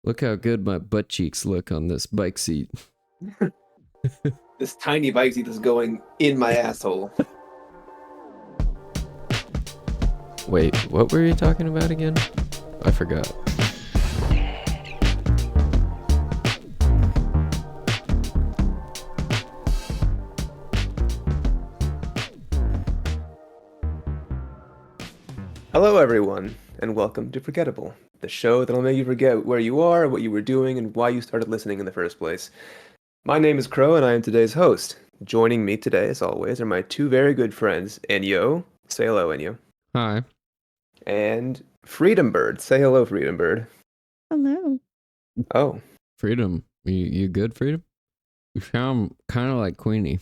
Look how good my butt cheeks look on this bike seat. This tiny bike seat is going in my asshole. Wait, what were you talking about again? I forgot. Hello, everyone, and welcome to Forgettable, the show that'll make you forget where you are, what you were doing, and why you started listening in the first place. My name is Crow, and I am today's host. Joining me today, as always, are my two very good friends, Enyo. Say hello, Enyo. Hi. And Freedom Bird. Say hello, Freedom Bird. Hello. Oh. Freedom. You good, Freedom? You sound kind of like Queenie.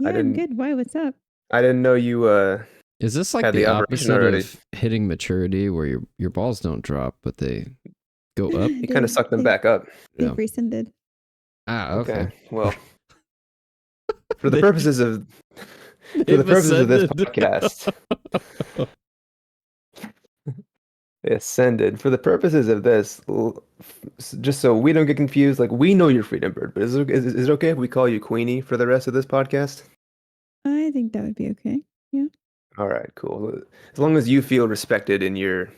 Yeah, I I'm didn't- good. Why? What's up? I didn't know you Is this like had the operation opposite already. of hitting maturity where your balls don't drop, but they go up? You kind of sucked them back up. They've Yeah. rescinded. Ah, okay. Well, for the They- purposes of They've this ascended. podcast, they ascended. For the purposes of this, just so we don't get confused, like we know you're Freedom Bird, but is it okay if we call you Queenie for the rest of this podcast? I think that would be okay. All right, cool. As long as you feel respected in your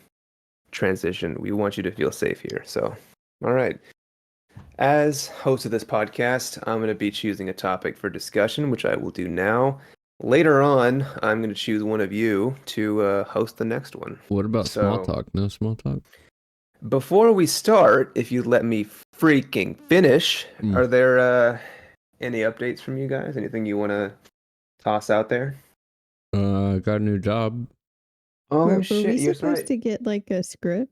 transition, we want you to feel safe here. So, all right. As host of this podcast, I'm going to be choosing a topic for discussion, which I will do now. Later on, I'm going to choose one of you to host the next one. What about small So- talk? No small talk? Before we start, if you let me freaking finish, Mm. are there any updates from you guys? Anything you want to toss out there? Got a new job. Oh were shit, we you're supposed right. to get like a script?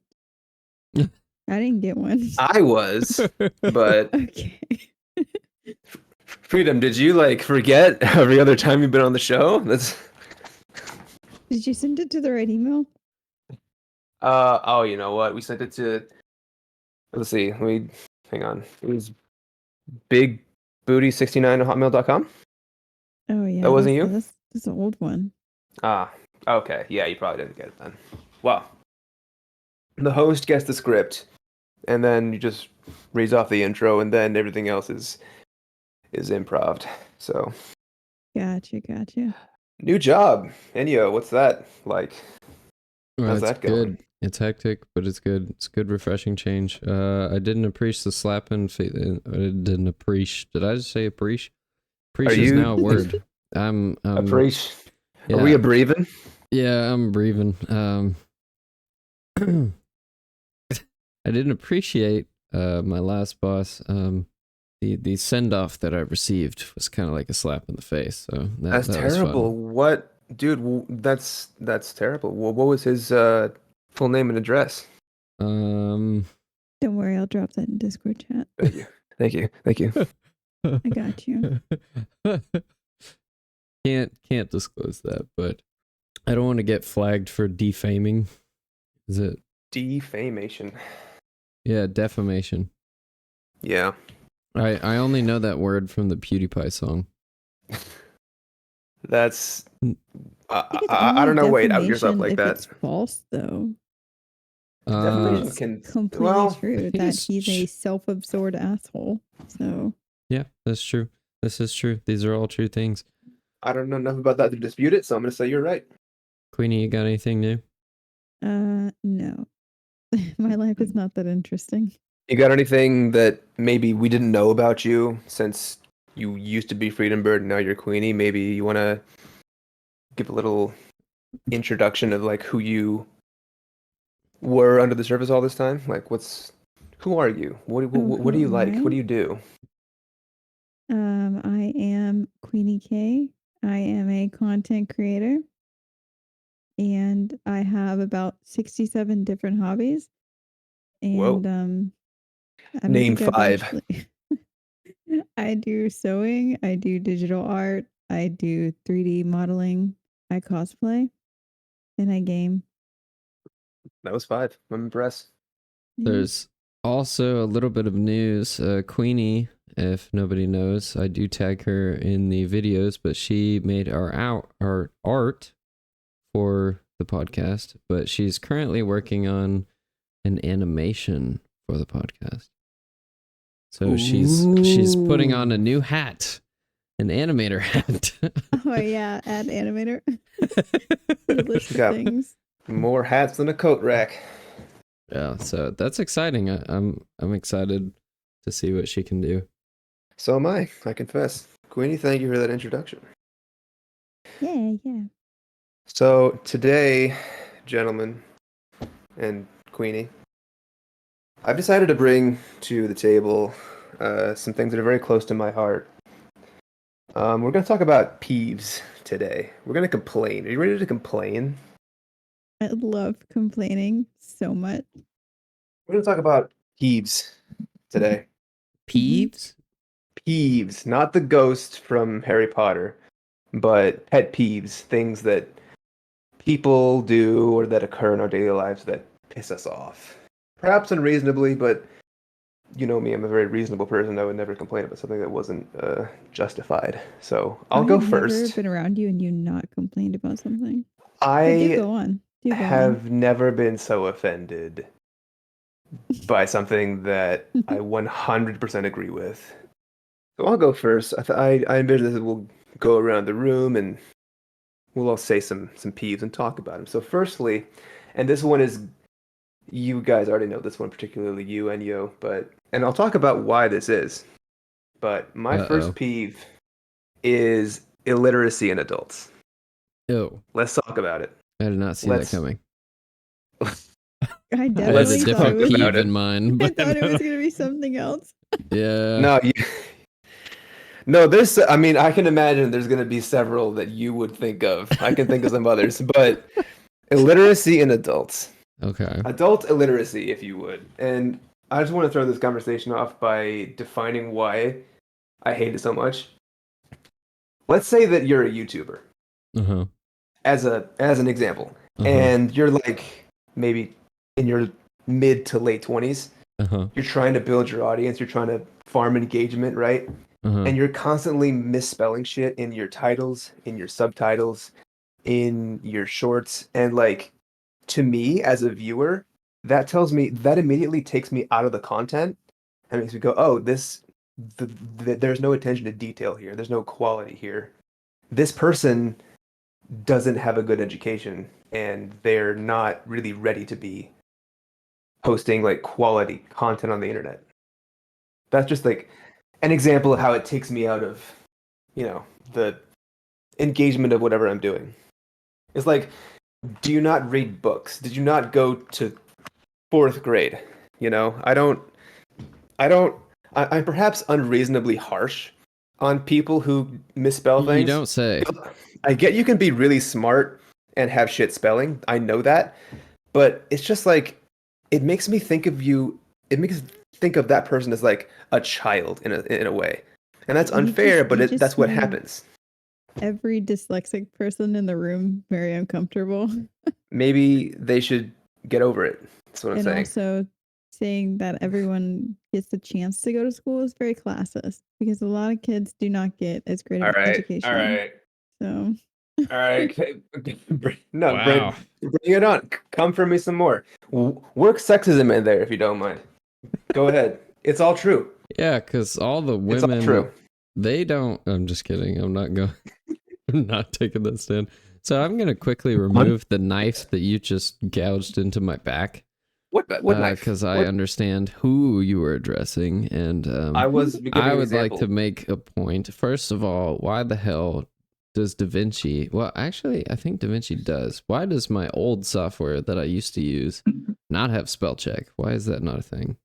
I didn't get one. I was, but Okay. Freedom, did you like forget every other time you've been on the show? That's Did you send it to the right email? oh, you know what? We sent it to, let's see, hang on. It was bigbooty69@hotmail.com. Oh yeah. That wasn't you? That's an old one. Ah, okay. Yeah, you probably didn't get it then. Well, the host gets the script, and then you just reads off the intro, and then everything else is improv. So, Gotcha. new job. Enyo, what's that like? How's It's that going? good. It's hectic, but it's good. It's good, refreshing change. I didn't appreciate the slapping. I didn't appreciate. Did I just say appreciate? Appreciate is you- now a word. I'm Appreciate. yeah, Are we a breathing? yeah, I'm breathing. I didn't appreciate my last boss. The send off that I received was kind of like a slap in the face. So That's that was fun. terrible. What, dude? That's terrible. What was his full name and address? Don't worry, I'll drop that in Discord chat. Thank you. I got you. Can't disclose that, but I don't want to get flagged for defaming. Is it? Defamation. Yeah, defamation. Yeah. I only know that word from the PewDiePie song. That's. think it's I don't know. only Wait, out yourself defamation like if that. It's false though. Defamation It's can completely well, true that he's- he's a self-absorbed asshole. So Yeah, that's true. This is true. These are all true things. I don't know enough about that to dispute it, so I'm gonna say you're right. Queenie, you got anything new? no. My life is not that interesting. You got anything that maybe we didn't know about you since you used to be Freedom Bird and now you're Queenie? Maybe you want to give a little introduction of like who you were under the surface all this time. Like, who are you? What do you who like? am I? What do you do? I am Queenie K. I am a content creator. And I have about 67 different hobbies. Whoa. And I don't Name think I've 5. actually- I do sewing, I do digital art, I do 3D modeling, I cosplay, and I game. That was 5. I'm impressed. Yeah. There's also a little bit of news. Queenie, if nobody knows, I do tag her in the videos, but she made our art for the podcast. But she's currently working on an animation before the podcast. So she's putting on a new hat, an animator hat. Oh yeah, add animator. The list of Got things. more hats than a coat rack. Yeah, so that's exciting. I'm excited to see what she can do. So am I confess. Queenie, thank you for that introduction. Yeah. So today, gentlemen and Queenie, I've decided to bring to the table some things that are very close to my heart. We're going to talk about peeves today. We're going to complain. Are you ready to complain? I love complaining so much. We're going to talk about peeves today. Peeves? Peeves, not the ghost from Harry Potter, but pet peeves, things that people do or that occur in our daily lives that piss us off. Perhaps unreasonably, but you know me, I'm a very reasonable person. I would never complain about something that wasn't justified. So I'll go I've never first. been around you and you not complained about something. But do I go on. have never been so offended by something that I 100% agree with. So I'll go first. I envision that we'll go around the room and we'll all say some peeves and talk about them. So firstly, and this one is, you guys already know this one, particularly you, Enyo, and I'll talk about why this is. But my first peeve is illiteracy in adults. Oh, Let's talk about it. I did not see that coming. I I had definitely a thought it different was. peeve in mind. I thought it was gonna be something else. Yeah. No, no. There's. I mean, I can imagine there's going to be several that you would think of. I can think of some others, but illiteracy in adults. Okay. Adult illiteracy, if you would. And I just want to throw this conversation off by defining why I hate it so much. Let's say that you're a YouTuber, as an example, and you're like maybe in your mid to late 20s. You're trying to build your audience. You're trying to farm engagement, right? And you're constantly misspelling shit in your titles, in your subtitles, in your shorts, and like, to me as a viewer, that immediately takes me out of the content and makes me go, oh, there's no attention to detail here. There's no quality here. This person doesn't have a good education and they're not really ready to be posting like quality content on the internet. That's just like an example of how it takes me out of, the engagement of whatever I'm doing. It's like, do you not read books? Did you not go to fourth grade? I'm perhaps unreasonably harsh on people who misspell things. You don't say. I get you can be really smart and have shit spelling. I know that. But it's just like, it makes me think of that person as like a child in a way. And that's unfair, but that's what happens. Every dyslexic person in the room very uncomfortable. Maybe they should get over it. That's what I'm saying. And also saying that everyone gets the chance to go to school is very classist because a lot of kids do not get as great of an education. All right. So. All right. No, wow. bring it on. Come for me some more. Work sexism in there if you don't mind. Go ahead. It's all true. Yeah, because all the women, it's all true. They don't. I'm just kidding. I'm not going. I'm not taking that stand. So I'm gonna quickly remove the knife that you just gouged into my back. What knife? Because I understand who you were addressing, and I would like to make a point. First of all, why the hell does DaVinci? Well, actually, I think DaVinci does. Why does my old software that I used to use not have spell check? Why is that not a thing?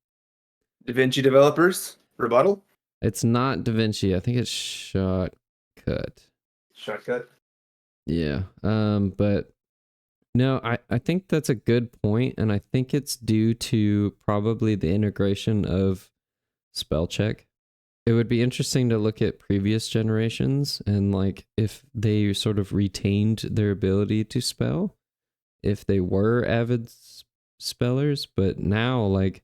DaVinci developers rebuttal. It's not DaVinci. I think it's Shotcut. Shotcut. Yeah. But no, I think that's a good point, and I think it's due to probably the integration of spell check. It would be interesting to look at previous generations and like if they sort of retained their ability to spell, if they were avid spellers, but now like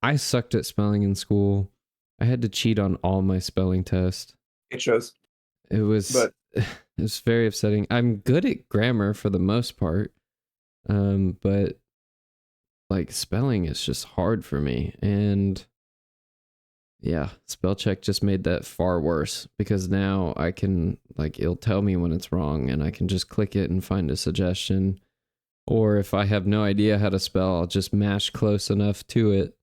I sucked at spelling in school. I had to cheat on all my spelling tests. It shows. It was very upsetting. I'm good at grammar for the most part. But like spelling is just hard for me. And yeah, spell check just made that far worse because now I can, like, it'll tell me when it's wrong and I can just click it and find a suggestion. Or if I have no idea how to spell, I'll just mash close enough to it,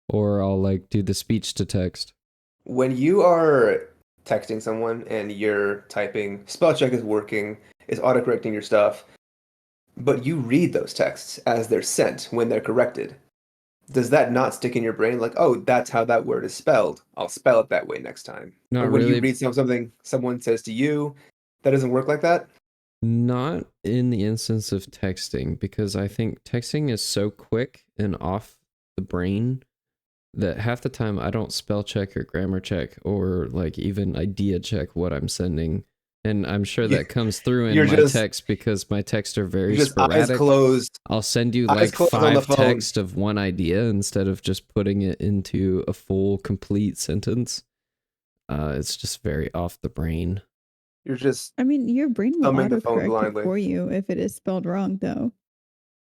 or I'll like do the speech to text. When you are texting someone and you're typing, spell check is working, is autocorrecting your stuff, but you read those texts as they're sent when they're corrected. Does that not stick in your brain like, oh, that's how that word is spelled? I'll spell it that way next time. Or Not when you really. read something someone says to you, that doesn't work like that? Not in the instance of texting, because I think texting is so quick and off the brain that half the time I don't spell check or grammar check or like even idea check what I'm sending. And I'm sure You, that comes through in you're my just text because my texts are you're very just eyes sporadic. closed, I'll send you eyes like closed on the 5 phone. texts of one idea instead of just putting it into a full complete sentence. It's just very off the brain. You're just I mean, your brain will thumbing the phone autocorrect it blindly. for you if it is spelled wrong, though.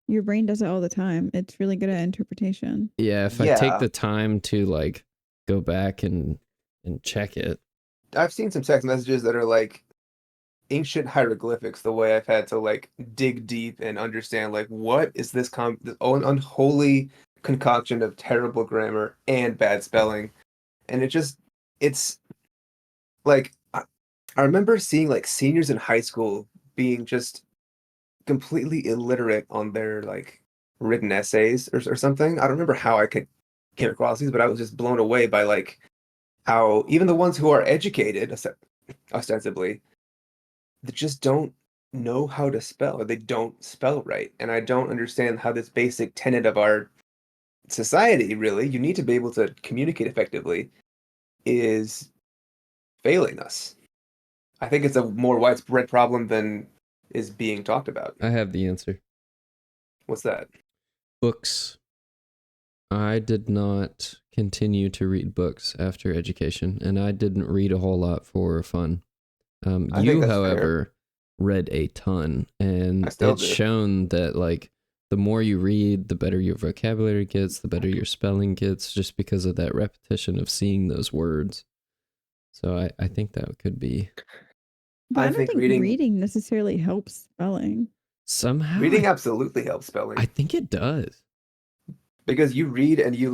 Your brain does it all the time. It's really good at interpretation. Yeah, if I take the time to like go back and check it. I've seen some text messages that are like ancient hieroglyphics, the way I've had to like dig deep and understand like what is this this unholy concoction of terrible grammar and bad spelling. And it's like I remember seeing like seniors in high school being just completely illiterate on their like written essays or something. I don't remember how came across these, but I was just blown away by like how even the ones who are educated ostensibly, they just don't know how to spell or they don't spell right. And I don't understand how this basic tenet of our society, really, you need to be able to communicate effectively, is failing us. I think it's a more widespread problem than is being talked about. I have the answer. What's that? Books. I did not continue to read books after education, and I didn't read a whole lot for fun. I think You, that's fair. however, read a ton, and I still it's do. shown that like the more you read, the better your vocabulary gets, the better your spelling gets, just because of that repetition of seeing those words. So I think that could be But I don't think think reading necessarily helps spelling. somehow. reading absolutely helps I spelling think it does. because you read and you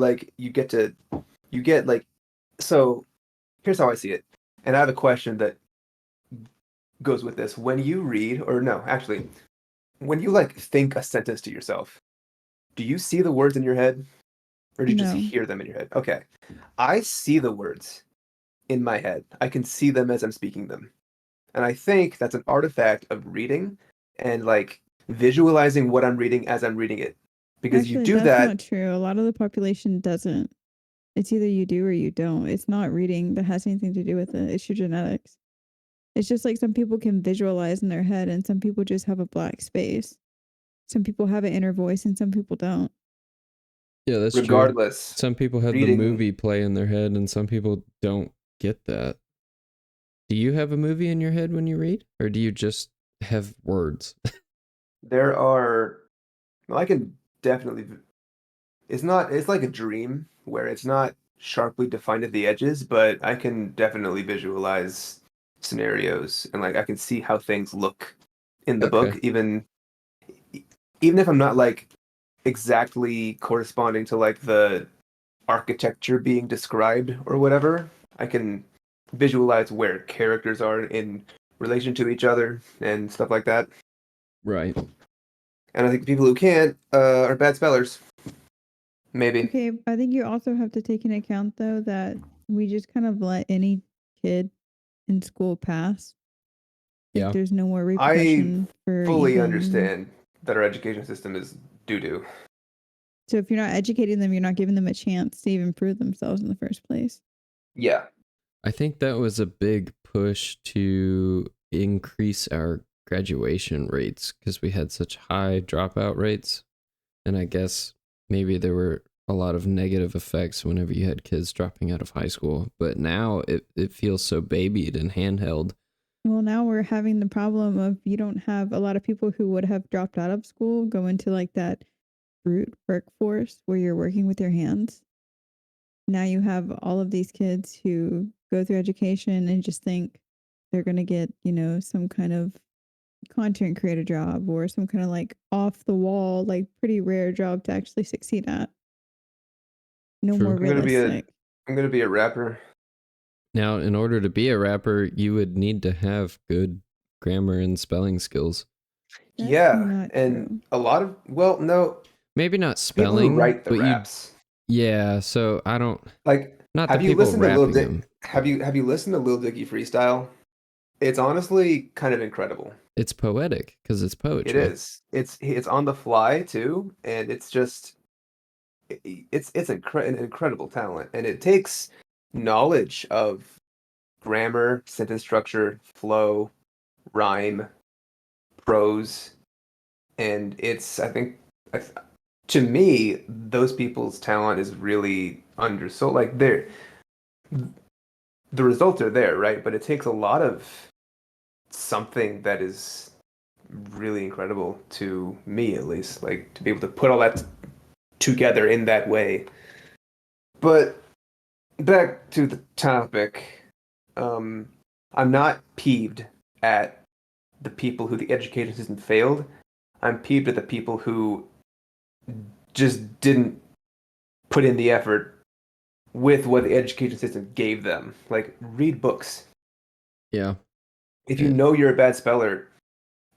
get like, so here's how I see it. And I have a question that goes with this. When you read, or no, actually, when you like think a sentence to yourself, do you see the words in your head or do you just No. hear them in your head? Okay. I see the words in my head. I can see them as I'm speaking them. And I think that's an artifact of reading and like visualizing what I'm reading as I'm reading it. Because you Actually, do that's that. not true. A lot of the population doesn't. It's either you do or you don't. It's not reading that has anything to do with it. It's your genetics. It's just like some people can visualize in their head and some people just have a black space. Some people have an inner voice and some people don't. Yeah, that's true. Regardless, Some people have the reading- movie play in their head, and some people don't get that. Do you have a movie in your head when you read, or do you just have words? there are, well, I can definitely, it's like a dream where it's not sharply defined at the edges, but I can definitely visualize scenarios and like I can see how things look in the book, Okay. even if I'm not like exactly corresponding to like the architecture being described or whatever. I can visualize where characters are in relation to each other and stuff like that. Right. And I think people who can't are bad spellers. Maybe. Okay, I think you also have to take into account though that we just kind of let any kid in school pass. Like Yeah. there's no more I repercussion for fully even... understand that our education system is doo-doo. So if you're not educating them, you're not giving them a chance to even prove themselves in the first place. Yeah. I think that was a big push to increase our graduation rates because we had such high dropout rates. And I guess maybe there were a lot of negative effects whenever you had kids dropping out of high school. But now it feels so babied and handheld. Well, now we're having the problem of you don't have a lot of people who would have dropped out of school go into like that brute workforce where you're working with your hands. Now you have all of these kids who go through education and just think they're going to get, some kind of content creator job or some kind of like off the wall, like pretty rare job to actually succeed at. No True. more realistic. I'm gonna be a rapper. Now, in order to be a rapper, you would need to have good grammar and spelling skills. That's Yeah, not and true. a lot of no Maybe not people who spelling, write the but raps. yeah, so I don't, Like, not the have you people listened to Lil rapping Dick? them. Have you listened to Lil Dicky freestyle? It's honestly kind of incredible. It's poetic because it's It poetry. is. It's on the fly too, and it's just an incredible talent, and it takes knowledge of grammar, sentence structure, flow, rhyme, prose, and it's I think I th- to me those people's talent is really undersold. Like the results are there, right? But it takes a lot of something that is really incredible to me, at least, like to be able to put all that together in that way. But back to the topic, I'm not peeved at the people who the education system failed. I'm peeved at the people who just didn't put in the effort with what the education system gave them. Like, read books. Yeah. If you know you're a bad speller,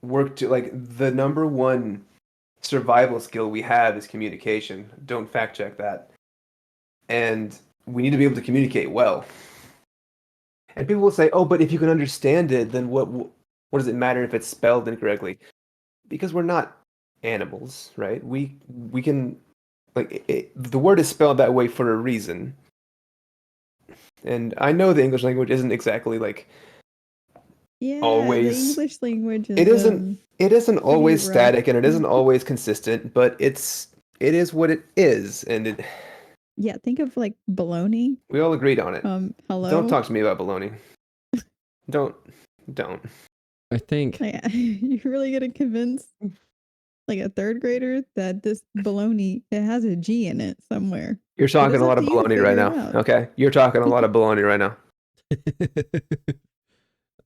work to like the number one survival skill we have is communication. Don't fact check that. And we need to be able to communicate well. And people will say, "Oh, but if you can understand it, then what does it matter if it's spelled incorrectly?" Because we're not animals, right? We can the word is spelled that way for a reason. And I know the English language isn't exactly like Yeah, the always English language it is isn't pretty always rough. static and it isn't always consistent, but it is what it is, and Yeah, think of like baloney. we all agreed on it. Don't Hello. talk to me about baloney. Don't don't. I think Like, you're really gonna convince like a third grader that this baloney it has a G in it somewhere. You're talking It's a up lot to of you to baloney right figure it now. out. Okay, you're talking a lot of baloney right now.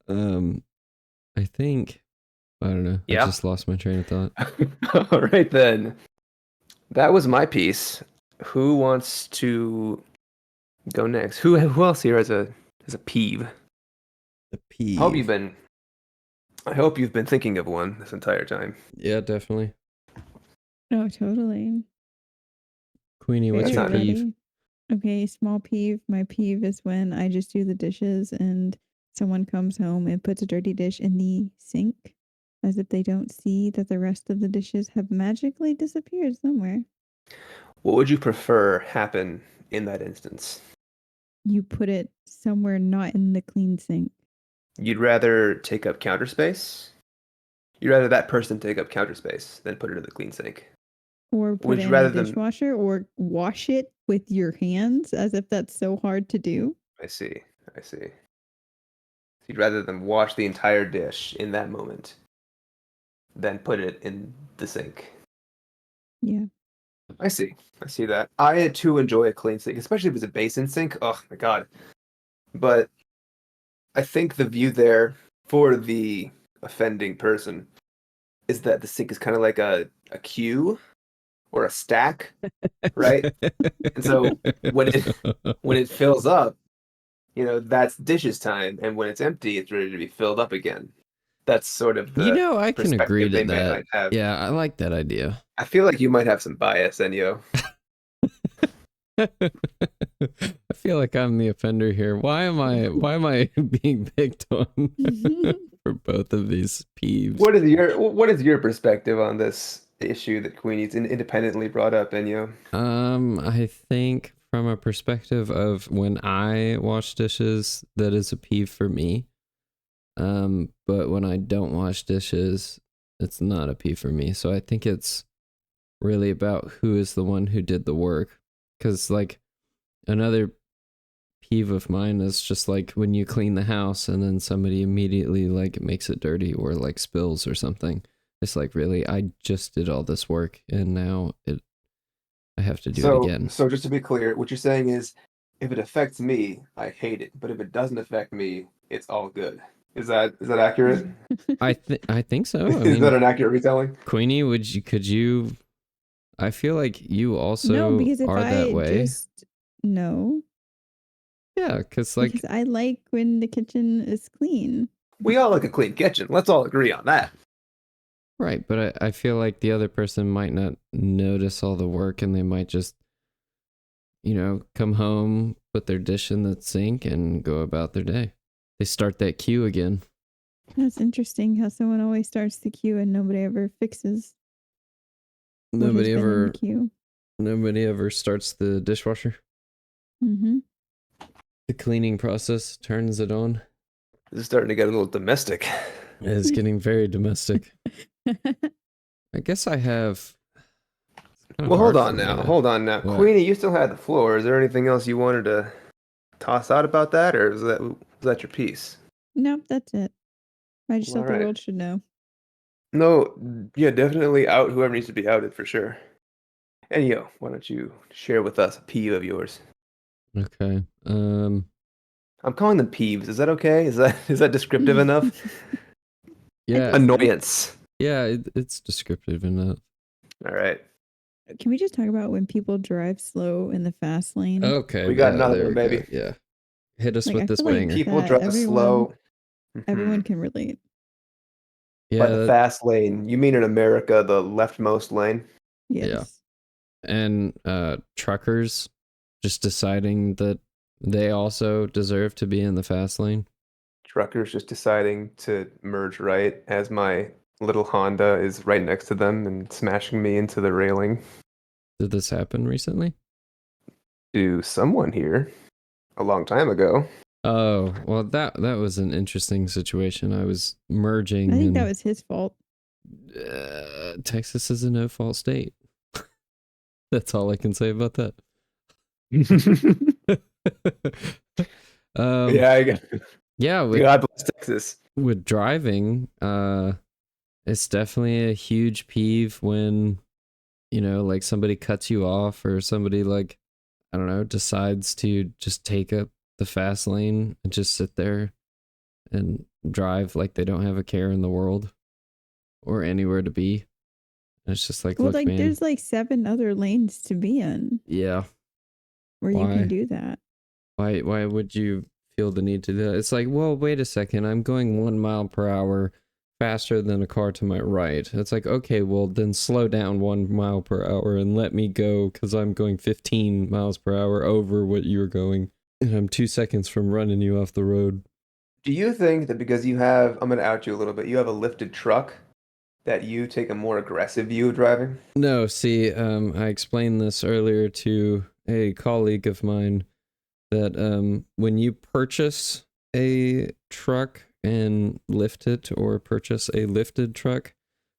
um, I think, I don't know. I Yeah. just lost my train of thought. All right then. That was my piece. Who wants to go next? Who else here has a peeve? The I hope you've been thinking of one this entire time. Yeah, definitely. Oh, totally. Queenie, Are what's you your peeve? ready? Okay, small peeve. My peeve is when I just do the dishes and someone comes home and puts a dirty dish in the sink as if they don't see that the rest of the dishes have magically disappeared somewhere. What would you prefer happen in that instance? You put it somewhere not in the clean sink. You'd rather take up counter space? You'd rather that person take up counter space than put it in the clean sink? Or put Would it you in the rather them? dishwasher or wash it with your hands as if that's so hard to do. I see. I see. So you'd rather them wash the entire dish in that moment than put it in the sink. Yeah. I see. I see that. I too enjoy a clean sink, especially if it's a basin sink. Oh my god. But I think the view there for the offending person is that the sink is kind of like a queue or a stack, right? And so when it fills up, that's dishes time, and when it's empty, it's ready to be filled up again. That's sort of the I can agree perspective to they might that. have. Yeah, I like that idea. I feel like you might have some bias, Enyo. I feel like I'm the offender here. Why am I being picked on for both of these peeves? What is your perspective on this issue that Queenie's independently brought up, Enyo? I think from a perspective of when I wash dishes, that is a peeve for me. But when I don't wash dishes, it's not a peeve for me. So I think it's really about who is the one who did the work. Because like another peeve of mine is just like when you clean the house and then somebody immediately like makes it dirty or like spills or something. It's like, really, I just did all this work and now I have to do it again. So just to be clear, what you're saying is, if it affects me, I hate it. But if it doesn't affect me, it's all good. Is that accurate? I think so. I Is that mean, an accurate retelling? Queenie, could you? I feel like you No, also because if are that I way. just no, Yeah, because like because I like when the kitchen is clean. We all like a clean kitchen. Let's all agree on that. right, but I feel like the other person might not notice all the work, and they might just come home, put their dish in the sink, and go about their day. They start that queue again. That's interesting how someone always starts the queue and nobody ever fixes what has been in the queue. Nobody ever starts the dishwasher. Mm-hmm. The cleaning process turns it on. This is starting to get a little domestic. It's getting very domestic. I guess I have. Well, hold on now. What? Queenie, you still had the floor. Is there anything else you wanted to toss out about that, or was that your piece? Nope, that's it. I just All thought the right. world should know. No, yeah, definitely out whoever needs to be outed for sure. Enyo, why don't you share with us a peeve of yours? Okay. I'm calling them peeves. Is that okay? Is that descriptive enough? Yeah. Annoyance. Yeah, it's descriptive enough. All right. Can we just talk about when people drive slow in the fast lane? Okay. We got yeah, another there one, we baby. go. Yeah. Hit us Like, with I this feel like banger. People that drive slow. everyone can relate. By Yeah. the fast lane, you mean in America, the leftmost lane? Yes. Yeah. And truckers just deciding that they also deserve to be in the fast lane. Truckers just deciding to merge right as my little Honda is right next to them and smashing me into the railing. Did this happen recently? To someone here a long time ago. Oh, well, that was an interesting situation. I was merging. I think that was his fault. Texas is a no-fault state. That's all I can say about that. Yeah, I guess. Yeah, God bless Texas. with driving, it's definitely a huge peeve when like somebody cuts you off, or somebody, like, I don't know, decides to just take up the fast lane and just sit there and drive like they don't have a care in the world or anywhere to be. And it's just like, Well, look, like, man. there's like 7 other lanes to be in Yeah. where you can do that. Why would you feel the need to do that? It's like, well, wait a second. I'm going 1 mile per hour faster than a car to my right. It's like, okay, well, then slow down 1 mile per hour and let me go, because I'm going 15 miles per hour over what you're going. And I'm 2 seconds from running you off the road. Do you think that because you have, I'm going to out you a little bit, you have a lifted truck, that you take a more aggressive view of driving? No, see, I explained this earlier to a colleague of mine, that when you purchase a truck and lift it, or purchase a lifted truck,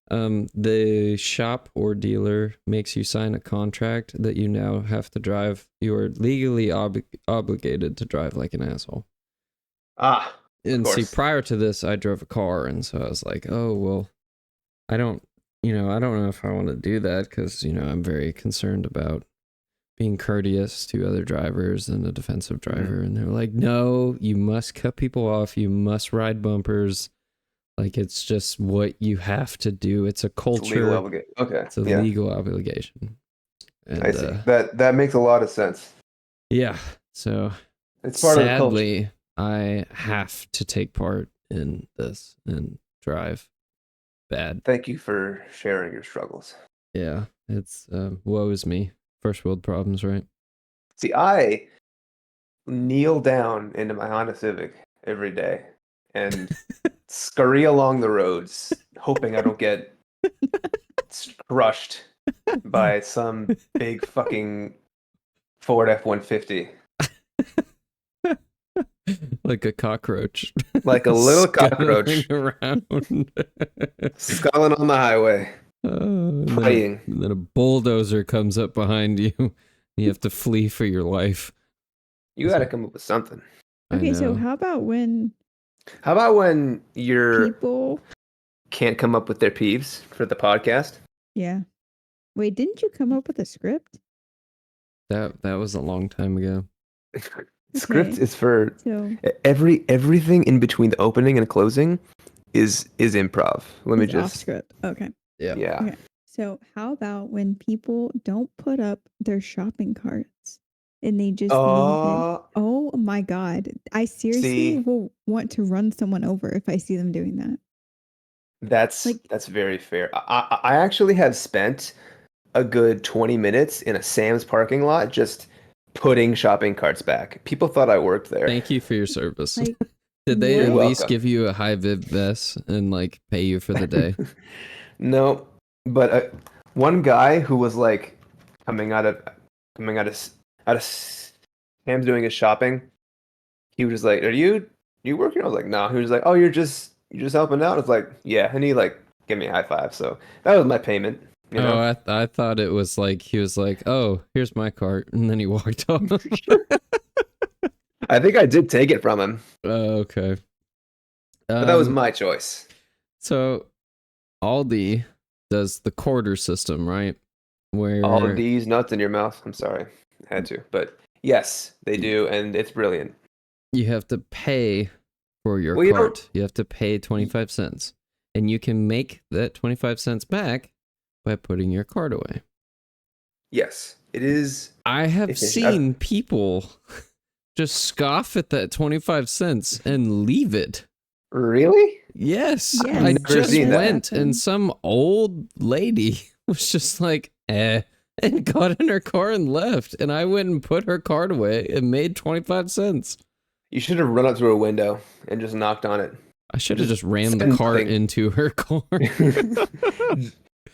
the shop or dealer makes you sign a contract that you now have to drive. You are legally obligated to drive like an asshole. Ah, And see, prior to this, I drove a car, and so I was like, oh, well, I don't know if I want to do that, because, I'm very concerned about being courteous to other drivers and a defensive driver. And they're like, no, you must cut people off. You must ride bumpers. Like, it's just what you have to do. It's a culture. It's a legal obligation. And, I see. That makes a lot of sense. Yeah. So it's part sadly, of the culture. I have to take part in this and drive bad. Thank you for sharing your struggles. Yeah. It's woe is me. First world problems, right? See, I kneel down into my Honda Civic every day and scurry along the roads, hoping I don't get crushed by some big fucking Ford F-150. Like a cockroach. Like a little cockroach around. sculling on the highway. Praying. And then a bulldozer comes up behind you. You have to flee for your life. You got to come up with something. Okay, so how about when your people can't come up with their peeves for the podcast? Yeah. Wait, didn't you come up with a script? That was a long time ago. Script Okay, is for so everything in between the opening and closing is improv. Let me it's off just script. Okay. Yeah. yeah. Okay. So how about when people don't put up their shopping carts and they just leave it? Oh my God. I seriously See, will want to run someone over if I see them doing that. Like, that's very fair. I actually have spent a good 20 minutes in a Sam's parking lot just putting shopping carts back. People thought I worked there. Thank you for your service. like Did they You're at what? least welcome. give you a high vid vest and like pay you for the day? No, but one guy who was like coming out of coming out of Sam's doing his shopping. He was just like, "Are you working?" I was like, "No." He was like, "Oh, you're just helping out." I was like, "Yeah," and he like gave me a high five. So that was my payment. You Oh, know. I thought it was like he was like, "Oh, here's my cart," and then he walked off. I think I did take it from him, Oh, okay. but that was Um, my choice. so Aldi does the quarter system, right? All of Where these nuts in your mouth. I'm sorry, I had to, but yes, they do, and it's brilliant. you have to pay for your Well, you don't. cart. You have to pay 25 cents. And you can make that 25 cents back by putting your cart away. Yes, it is I have efficient. seen people just scoff at that 25 cents and leave it. Really? Yes, Yes, I I've never it just seen does that. went and happen. some old lady was just like, and got in her car and left. And I went and put her cart away and made 25 cents. You should have run up to a window and just knocked on it. I should have just rammed the said cart nothing. into her car.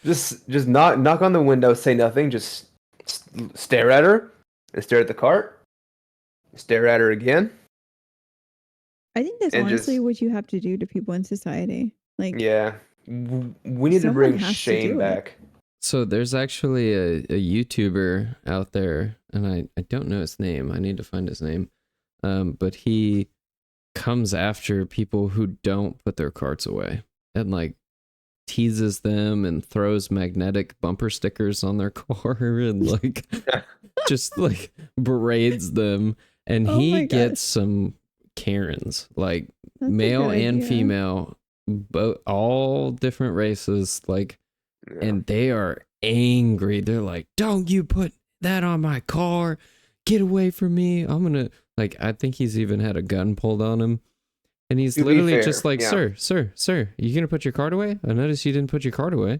just knock on the window, say nothing, just stare at her and stare at the cart, stare at her again, I think that's and honestly just what you have to do to people in society. Like, yeah. We need to someone bring has to shame do it. back. So there's actually a YouTuber out there, and I don't know his name. I need to find his name. But he comes after people who don't put their carts away and like teases them and throws magnetic bumper stickers on their car and like just like berades them. And Oh he my gets gosh. some Karens, like That's a male good and idea. female, both all different races, like, Yeah. and they are angry. They're like, "Don't you put that on my car. Get away from me. I'm gonna," like, I think he's even had a gun pulled on him. And he's To be literally just fair, like, yeah. sir, you gonna put your card away? I noticed you didn't put your card away.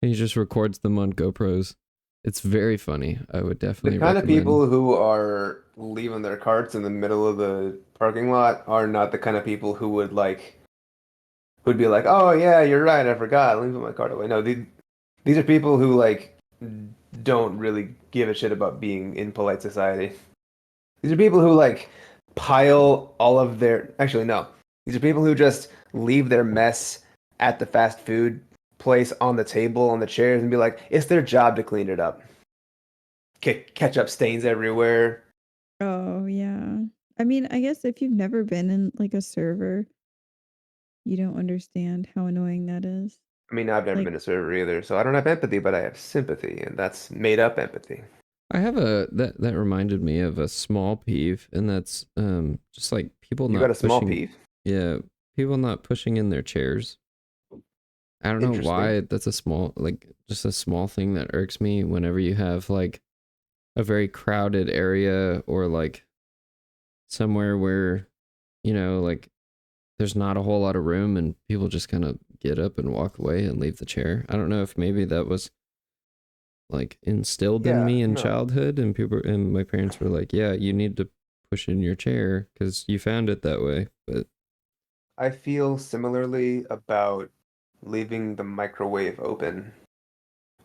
And he just records them on GoPros. It's very funny. I would The definitely kind of recommend. people who are leaving their carts in the middle of the parking lot are not the kind of people who would like who'd be like, "Oh yeah, you're right. I forgot. Let me put my cart away." No, these are people who like don't really give a shit about being in polite society. These are people who like pile all of their actually no. These are people who just leave their mess at the fast food place on the table on the chairs and be like, it's their job to clean it up. Ketchup stains everywhere. Oh, yeah. I mean, I guess if you've never been in like a server, you don't understand how annoying that is. I mean, I've never Like, been a server either, so I don't have empathy, but I have sympathy, and that's made up empathy. I have a that reminded me of a small peeve, and that's just like people You got a not small pushing. peeve? Yeah, people not pushing in their chairs. I don't know Interesting. why that's a small, like, just a small thing that irks me whenever you have like a very crowded area or like somewhere where, like there's not a whole lot of room and people just kind of get up and walk away and leave the chair. I don't know if maybe that was like instilled in Yeah, me in no. childhood and people and my parents were like, "Yeah, you need to push in your chair cuz you found it that way." But I feel similarly about leaving the microwave open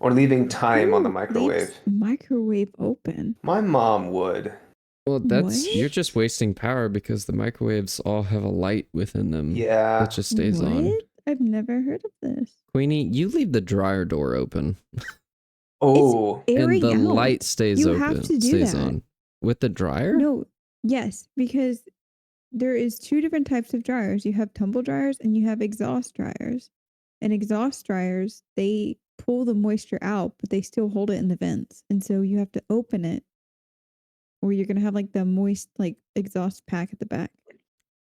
or leaving time on the who leaves microwave. microwave open? My mom would. well, that's What? you're just wasting power because the microwaves all have a light within them that Yeah. just stays on. What? I've never heard of this. Queenie, you leave the dryer door open It's Oh, and airing the light out. stays You have open, to do stays that. on. With the dryer? No, yes, because there is two different types of dryers. You have tumble dryers and you have exhaust dryers. And exhaust dryers, they pull the moisture out, but they still hold it in the vents. And so you have to open it, or you're gonna have like the moist like exhaust pack at the back.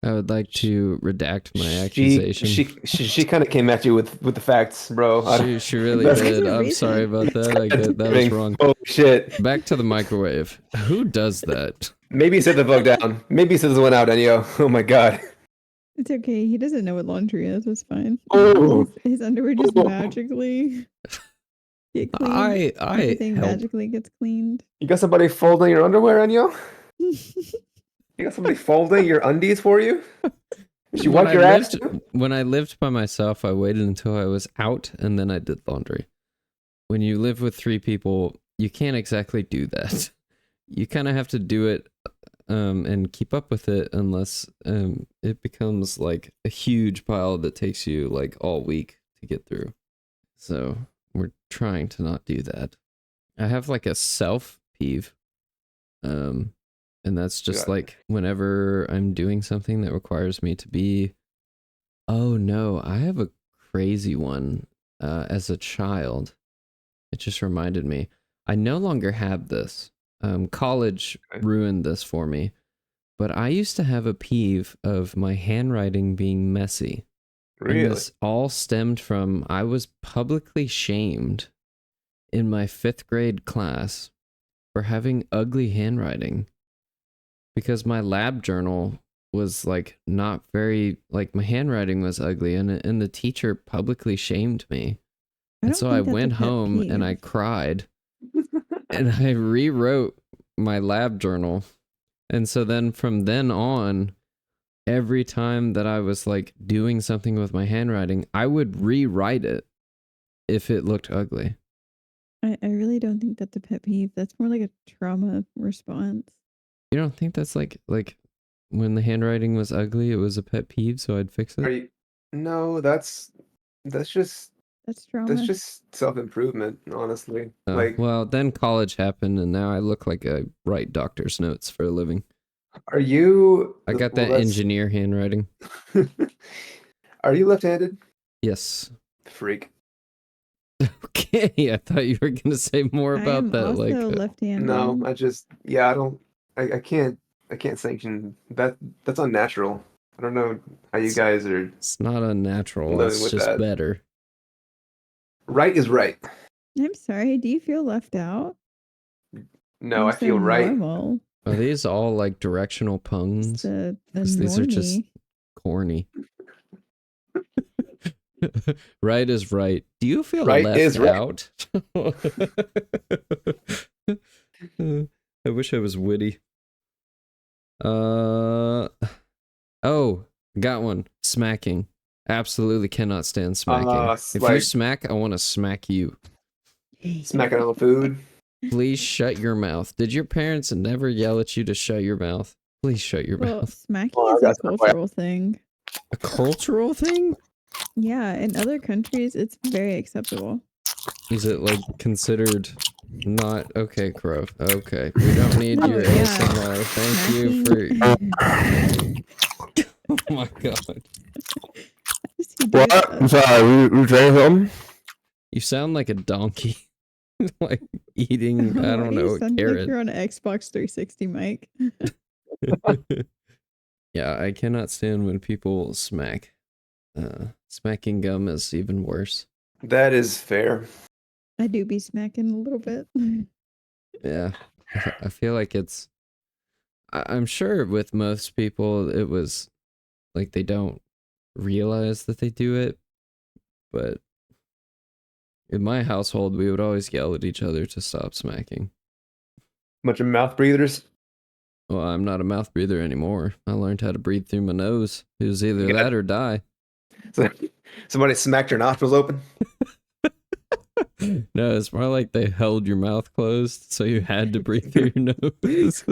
I would like to redact my She accusation. kind of came at you with the facts, bro. She really That's- did. There's a I'm reason. sorry about that. That was wrong. Oh shit! Back to the microwave. Who does that? Maybe sit the fuck down. Maybe sit this one out, Enyo. Oh my god. It's okay. He doesn't know what laundry is. It's fine. Oh. His underwear just Oh. magically get cleaned. I Everything help. magically gets cleaned. You got somebody folding your underwear, Enyo? You got somebody folding your undies for you? She When wiped your ass lived, too? when I lived by myself, I waited until I was out and then I did laundry. When you live with 3 people, you can't exactly do that. You kind of have to do it and keep up with it unless it becomes like a huge pile that takes you like all week to get through. So we're trying to not do that. I have like a self peeve. And that's just Yeah. like whenever I'm doing something that requires me to be, oh no, I have a crazy one as a child. It just reminded me. I no longer have this. College Okay. ruined this for me. But I used to have a peeve of my handwriting being messy. Really? And this all stemmed from I was publicly shamed in my 5th grade class for having ugly handwriting. Because my lab journal was like not very, like my handwriting was ugly and the teacher publicly shamed me. And so I went home and I cried and I rewrote my lab journal. And so then from then on, every time that I was like doing something with my handwriting, I would rewrite it if it looked ugly. I really don't think that's a pet peeve. That's more like a trauma response. You don't think that's like when the handwriting was ugly, it was a pet peeve, so I'd fix Are it? you? No, that's just That's trauma. self-improvement, honestly. Oh, Like, well, then college happened, and now I look like I write doctor's notes for a living. are you? I got well, that engineer handwriting. Are you left-handed? Yes. Freak. Okay, I thought you were gonna say more I about am that. also Like, left-handed. No, I don't. I can't. I can't sanction that. That's unnatural. I don't know how you guys are it's not unnatural. living It's with just that. better. Right is right. I'm sorry. Do you feel left out? No, You're I feel so right. normal. Are these all like directional It's puns? the 'Cause these are just normie. corny. Right is right. Do you feel Right left is right. out? I wish I was witty. Oh, got one. Smacking. Absolutely cannot stand smacking. If you like- smack, I want to smack you. Smacking on the food. Please shut your mouth. Did your parents never yell at you to shut your mouth? Please shut your Well, mouth. smacking Oh, is a that's not cultural thing. A cultural thing? Yeah, in other countries, it's very acceptable. Is it like considered not okay, Crow? Okay, we don't need No, your yeah. ASMR. Thank you for. Oh my god, Does he do that? sorry. We trying something? you sound like a donkey, like eating. I Why don't do you know, a sound like carrot. you're on an Xbox 360 mic? Yeah, I cannot stand when people smack. Smacking gum is even worse. That is fair. I do be smacking a little bit. Yeah, I feel like it's. I'm sure with most people it was like they don't realize that they do it, but in my household we would always yell at each other to stop smacking. Bunch of mouth breathers. Well, I'm not a mouth breather anymore. I learned how to breathe through my nose. It was either Yeah. that or die. So, somebody smacked your nostrils open. No, it's more like they held your mouth closed, so you had to breathe through your nose.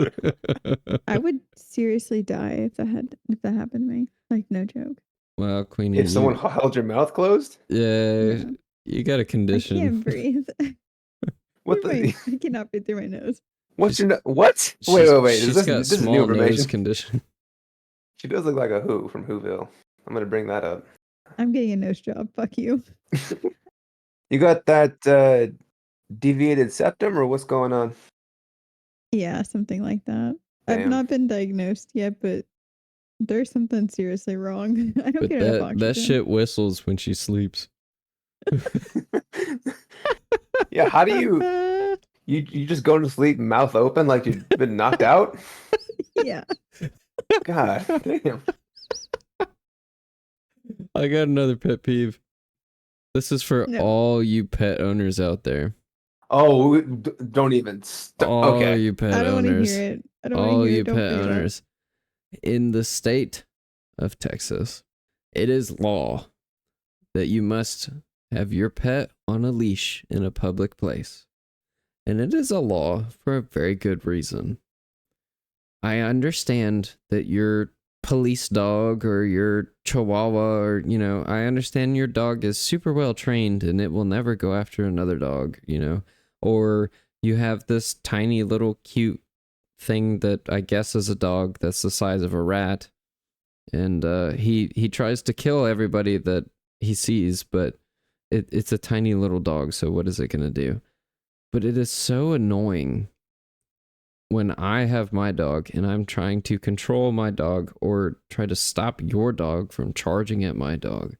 I would seriously die if that happened to me. Like, no joke. Well, Queenie, If someone held your mouth closed. yeah, Yeah. you got a I condition. can't breathe. What Through the? I cannot breathe through my nose. What's your? What? Wait. She's got This is new small nose information. condition. She does look like a Who from Whoville. I'm gonna bring that up. I'm getting a nose job. Fuck you. You got that deviated septum, or what's going on? Yeah, something like that. I've Damn. not been diagnosed yet, but there's something seriously wrong. I don't But get enough that oxygen. shit whistles when she sleeps. Yeah, how do you just go to sleep mouth open like you've been knocked out? Yeah. God damn. I got another pet peeve. This is for No. all you pet owners out there. Oh, don't even. All Okay. you pet I don't want to owners. hear it. I don't want to All hear you it. Don't pet bring it up. owners. In the state of Texas, it is law that you must have your pet on a leash in a public place. And it is a law for a very good reason. I understand that your police dog or your chihuahua or, you know, I understand your dog is super well trained and it will never go after another dog, you know, or you have this tiny little cute thing that I guess is a dog that's the size of a rat, and he tries to kill everybody that he sees, but it's a tiny little dog, so what is it gonna do? But it is so annoying when I have my dog and I'm trying to control my dog or try to stop your dog from charging at my dog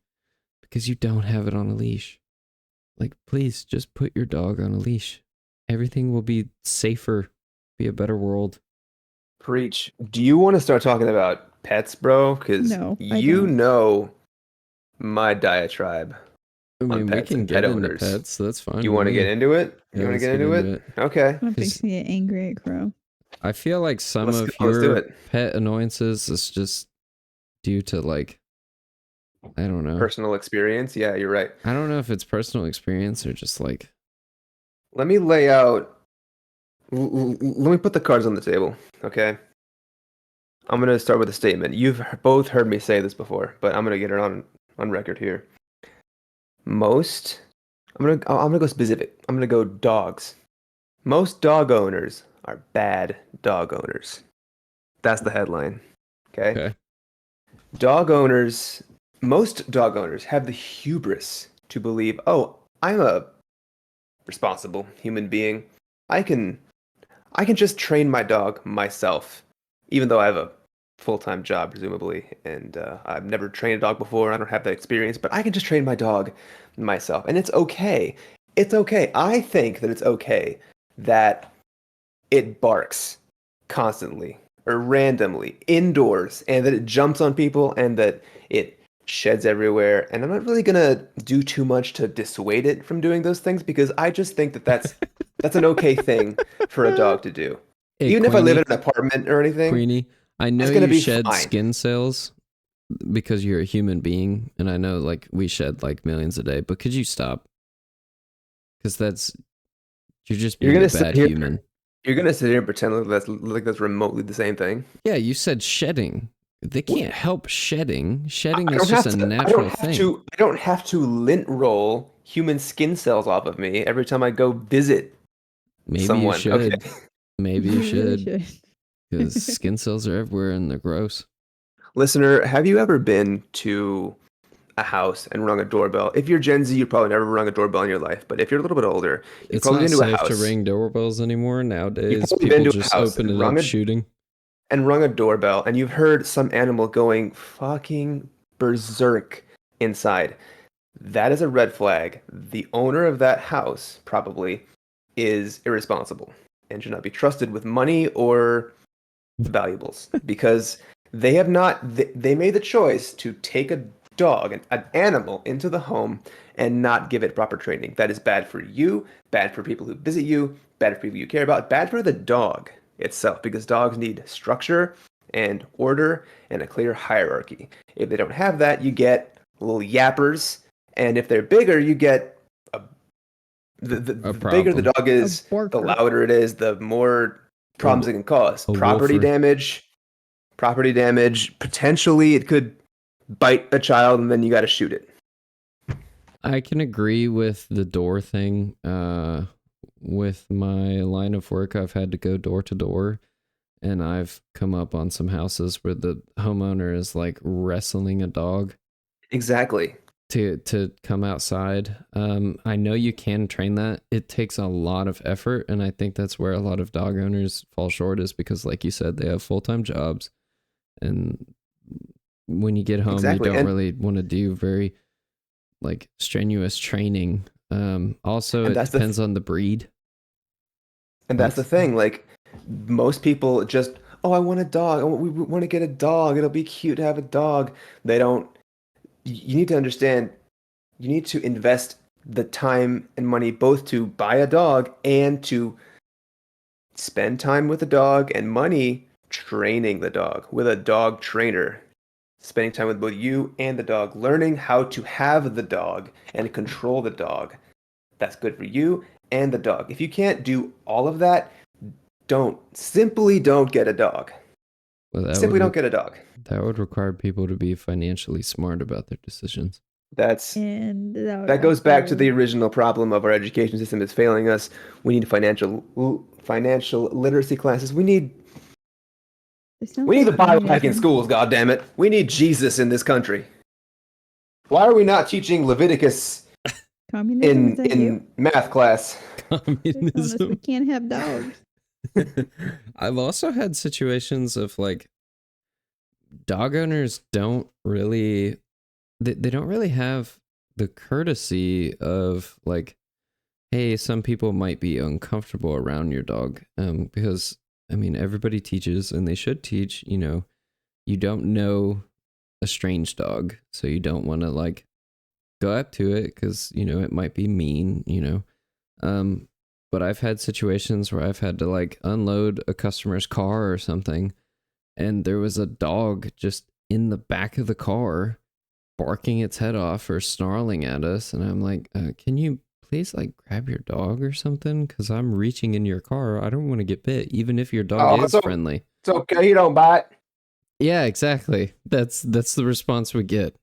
because you don't have it on a leash. Like, please just put your dog on a leash. Everything will be safer, be a better world. Preach. Do you want to start talking about pets, bro? Because No, I you don't. know my diatribe I on mean, we pets can and pet get into owners. pets, so that's fine You with want to get me. into it? Yeah, You want to let's get get into into it? it. Okay. I'm 'Cause fixing to get angry at Crow. I feel like some of Let's do your it. pet annoyances is just due to, like, I don't know. Personal experience. Yeah, you're right. I don't know if it's personal experience or just like, Let me lay out. Let me put the cards on the table. Okay. I'm gonna start with a statement. You've both heard me say this before, but I'm gonna get it on record here. Most. I'm gonna go specific. I'm gonna go dogs. Most dog owners are bad dog owners. That's the headline. Okay. okay, Most dog owners have the hubris to believe, oh, I'm a responsible human being. I can I can just train my dog myself, even though I have a full-time job, presumably, and I've never trained a dog before. I don't have that experience, but I can just train my dog myself, and it's okay. It's okay. I think that it's okay that it barks constantly or randomly indoors, and that it jumps on people, and that it sheds everywhere. And I'm not really gonna do too much to dissuade it from doing those things because I just think that that's an okay thing for a dog to do. hey Even if I live in Queenie, an apartment or anything, Queenie, I know it's gonna you be shed fine. skin cells because you're a human being, and I know like we shed like millions a day, but could you stop? Because you're just You're being a gonna sit bad here. human. You're gonna sit here and pretend like that's remotely the same thing. Yeah, you said shedding. They can't help shedding. Shedding I is don't just have a to. natural thing. I don't have to lint roll human skin cells off of me every time I go visit Maybe you someone. Okay. should. Maybe you You really should. should. Because skin cells are everywhere and they're gross. Listener, have you ever been to a house and rung a doorbell? If you're Gen Z, you probably never rung a doorbell in your life. But if you're a little bit older, you've It's probably not been to a safe to house. ring doorbells anymore. You've Nowadays, probably been people to a just house open it up shooting. and rung a doorbell, and you've heard some animal going fucking berserk inside. That is a red flag. The owner of that house probably is irresponsible and should not be trusted with money or valuables because they made the choice to take a dog, an animal, into the home and not give it proper training. That is bad for you, bad for people who visit you, bad for people you care about, bad for the dog itself because dogs need structure and order and a clear hierarchy. If they don't have that, you get little yappers, and if they're bigger, you get a A the bigger the problem. dog is, A the barker. louder it is, the more problems it can cause. A wolfer. Property damage. Potentially, it could bite a child, and then you got to shoot it. I can agree with the door thing. With my line of work, I've had to go door to door, and I've come up on some houses where the homeowner is like wrestling a dog. Exactly. to come outside. I know you can train that. It takes a lot of effort, and I think that's where a lot of dog owners fall short, is because, like you said, they have full-time jobs, and when you get home, you Exactly. don't really want to do very like strenuous training. Also, And it that's the depends on the breed. And that's the That's thing. Like most people just, oh, I want a dog. We want to get a dog. It'll be cute to have a dog. They don't. You need to understand. You need to invest the time and money both to buy a dog and to spend time with the dog and money training the dog with a dog trainer. Spending time with both you and the dog, learning how to have the dog and control the dog. That's good for you and the dog. If you can't do all of that, simply don't get a dog. well, Simply don't get a dog. that would require people to be financially smart about their decisions. That's And that would that goes back to also, the original problem of our education system is failing us. We need financial literacy classes. it sounds We need the like Bible back in communism. schools, God damn it. We need Jesus in this country. Why are we not teaching Leviticus Communism, is that you? in math class? They're telling us we Communism. can't have dogs. I've also had situations of like dog owners don't really they don't really have the courtesy of like, hey, some people might be uncomfortable around your dog, because I mean everybody teaches and they should teach, you don't know a strange dog, so you don't want to like go up to it because it might be mean, but I've had situations where I've had to like unload a customer's car or something, and there was a dog just in the back of the car barking its head off or snarling at us, and I'm like, can you please like grab your dog or something, because I'm reaching in your car. I don't want to get bit, even if your dog Oh, is friendly. it's okay. You don't bite. Yeah, exactly. That's the response we get.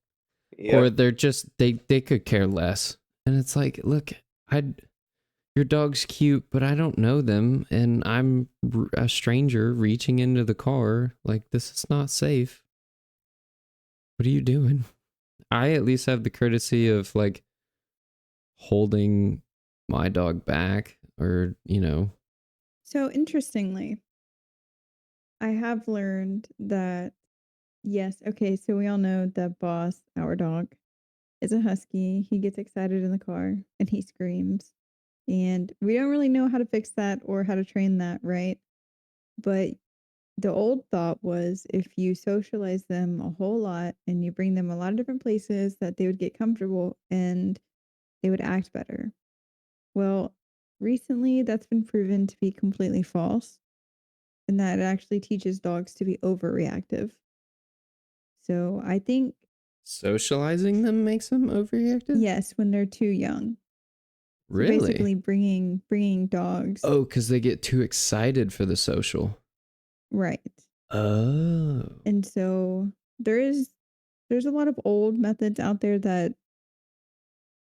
Or Yep. they're just they could care less, and it's like, look, I your dog's cute, but I don't know them, and I'm a stranger reaching into the car. Like, this is not safe. What are you doing? I at least have the courtesy of like holding my dog back, or So interestingly, I have learned that yes, okay, so we all know that Boss, our dog, is a husky. He gets excited in the car and he screams. And we don't really know how to fix that or how to train that, right? But the old thought was if you socialize them a whole lot and you bring them a lot of different places, that they would get comfortable and they would act better. Well, recently that's been proven to be completely false, and that it actually teaches dogs to be overreactive. So I think, socializing them makes them overreactive. yes, when they're too young. So Really? basically bringing dogs, Oh, because they get too excited for the social. right. Oh, And so there's a lot of old methods out there that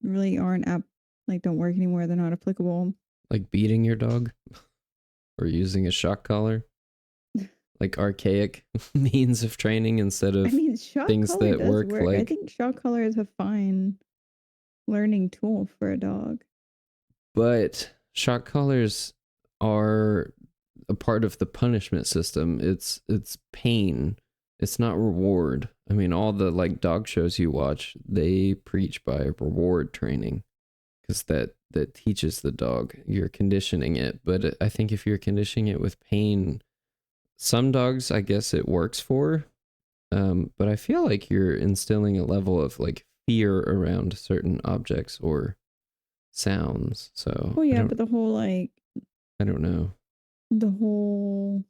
really aren't like don't work anymore. They're not applicable. like beating your dog or using a shock collar, like archaic means of training instead I of mean, shock things collar that does work work. I like. think shock collar is a fine learning tool for a dog. But shock collars are a part of the punishment system. It's pain. It's not reward. I mean, all the like dog shows you watch, they preach by reward training, because that teaches the dog. You're conditioning it. But I think if you're conditioning it with pain, some dogs, I guess it works for. But I feel like you're instilling a level of like fear around certain objects or sounds. So Well, yeah, but I don't know. the whole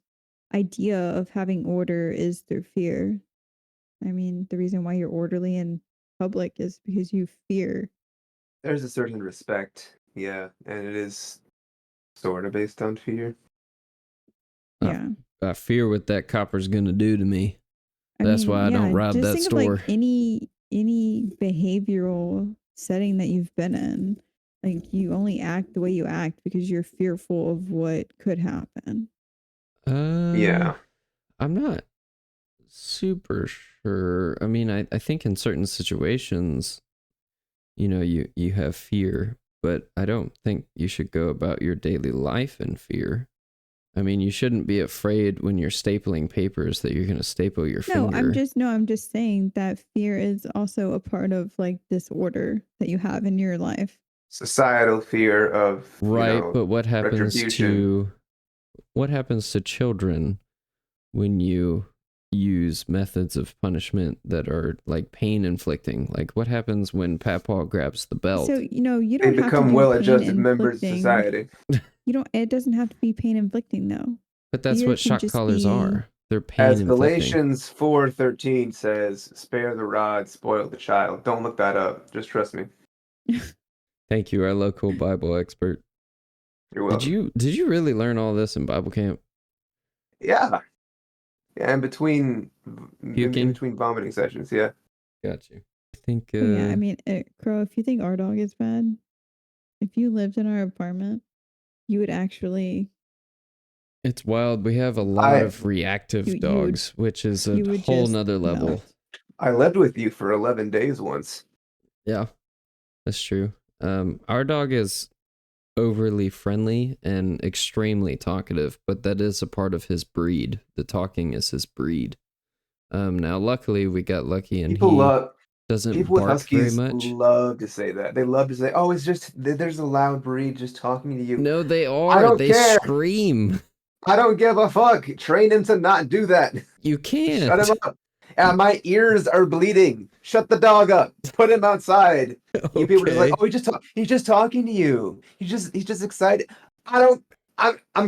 idea of having order is through fear. I mean, the reason why you're orderly in public is because you fear. There's a certain respect. Yeah, and it is sort of based on fear. I, Yeah. I fear what that copper's gonna do to me. I That's mean, why I don't yeah, rob just that think of like store. any behavioral setting that you've been in. Like you only act the way you act because you're fearful of what could happen. Uh, Yeah. I'm not super sure. I mean, I think in certain situations, you have fear, but I don't think you should go about your daily life in fear. I mean, you shouldn't be afraid when you're stapling papers that you're going to staple your No, finger. I'm just saying that fear is also a part of like disorder that you have in your life. Societal fear of, Right, but what happens retribution. to children when you use methods of punishment that are like pain inflicting? Like what happens when Papaw grabs the belt? So, you They don't have to become do well-adjusted pain members of inflicting. society. It doesn't have to be pain inflicting though. But that's Fear what can shock just collars be- are. They're As pain inflicting. Galatians 4:13 says, spare the rod, spoil the child. Don't look that up. Just trust me. Thank you, our local Bible expert. You're welcome. Did you really learn all this in Bible camp? Yeah. Yeah, in between Puking? vomiting sessions, yeah. Got you. I think Oh, yeah, I mean, Crow, if you think our dog is bad, if you lived in our apartment, you would actually it's wild. We have a lot of reactive you would- dogs, which is a you would whole just nother level. melt. I lived with you for 11 days once. Yeah, that's true. Our dog is overly friendly and extremely talkative, but that is a part of his breed. The talking is his breed. Now, luckily, we got lucky and doesn't People with bark very huskies much. love to say that. They love to say, "Oh, it's just there's a loud breed just talking to you." No, they are. I don't They care. scream. I don't give a fuck. Train him to not do that. You can't. Shut him up. My ears are bleeding. Shut the dog up. Put him outside. You people are just like, Okay. oh, he's just talking to you. He's just excited. I'm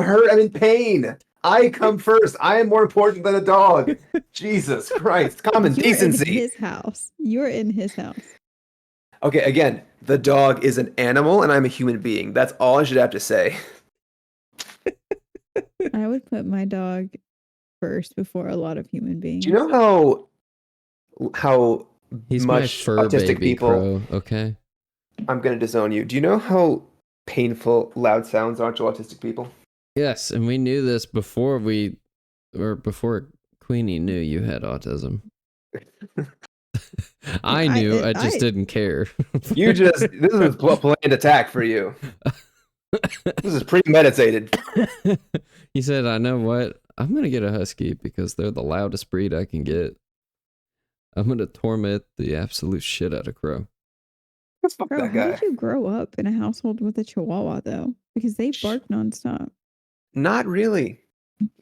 hurt. I'm in pain. I come first. I am more important than a dog. Jesus Christ. Common decency. In his house. You're in his house. Okay, again, the dog is an animal and I'm a human being. That's all I should have to say. I would put my dog first before a lot of human beings. Do you know how He's much my fur autistic baby, people? Crow. Okay. I'm gonna disown you. Do you know how painful loud sounds are to autistic people? Yes, and we knew this before before Queenie knew you had autism. I knew, I just didn't care. This is a planned attack for you. This is premeditated. He said, I know what? I'm going to get a husky because they're the loudest breed I can get. I'm going to torment the absolute shit out of Crow. Fuck Bro, that how guy. did you grow up in a household with a chihuahua though? Because they bark nonstop. Not really.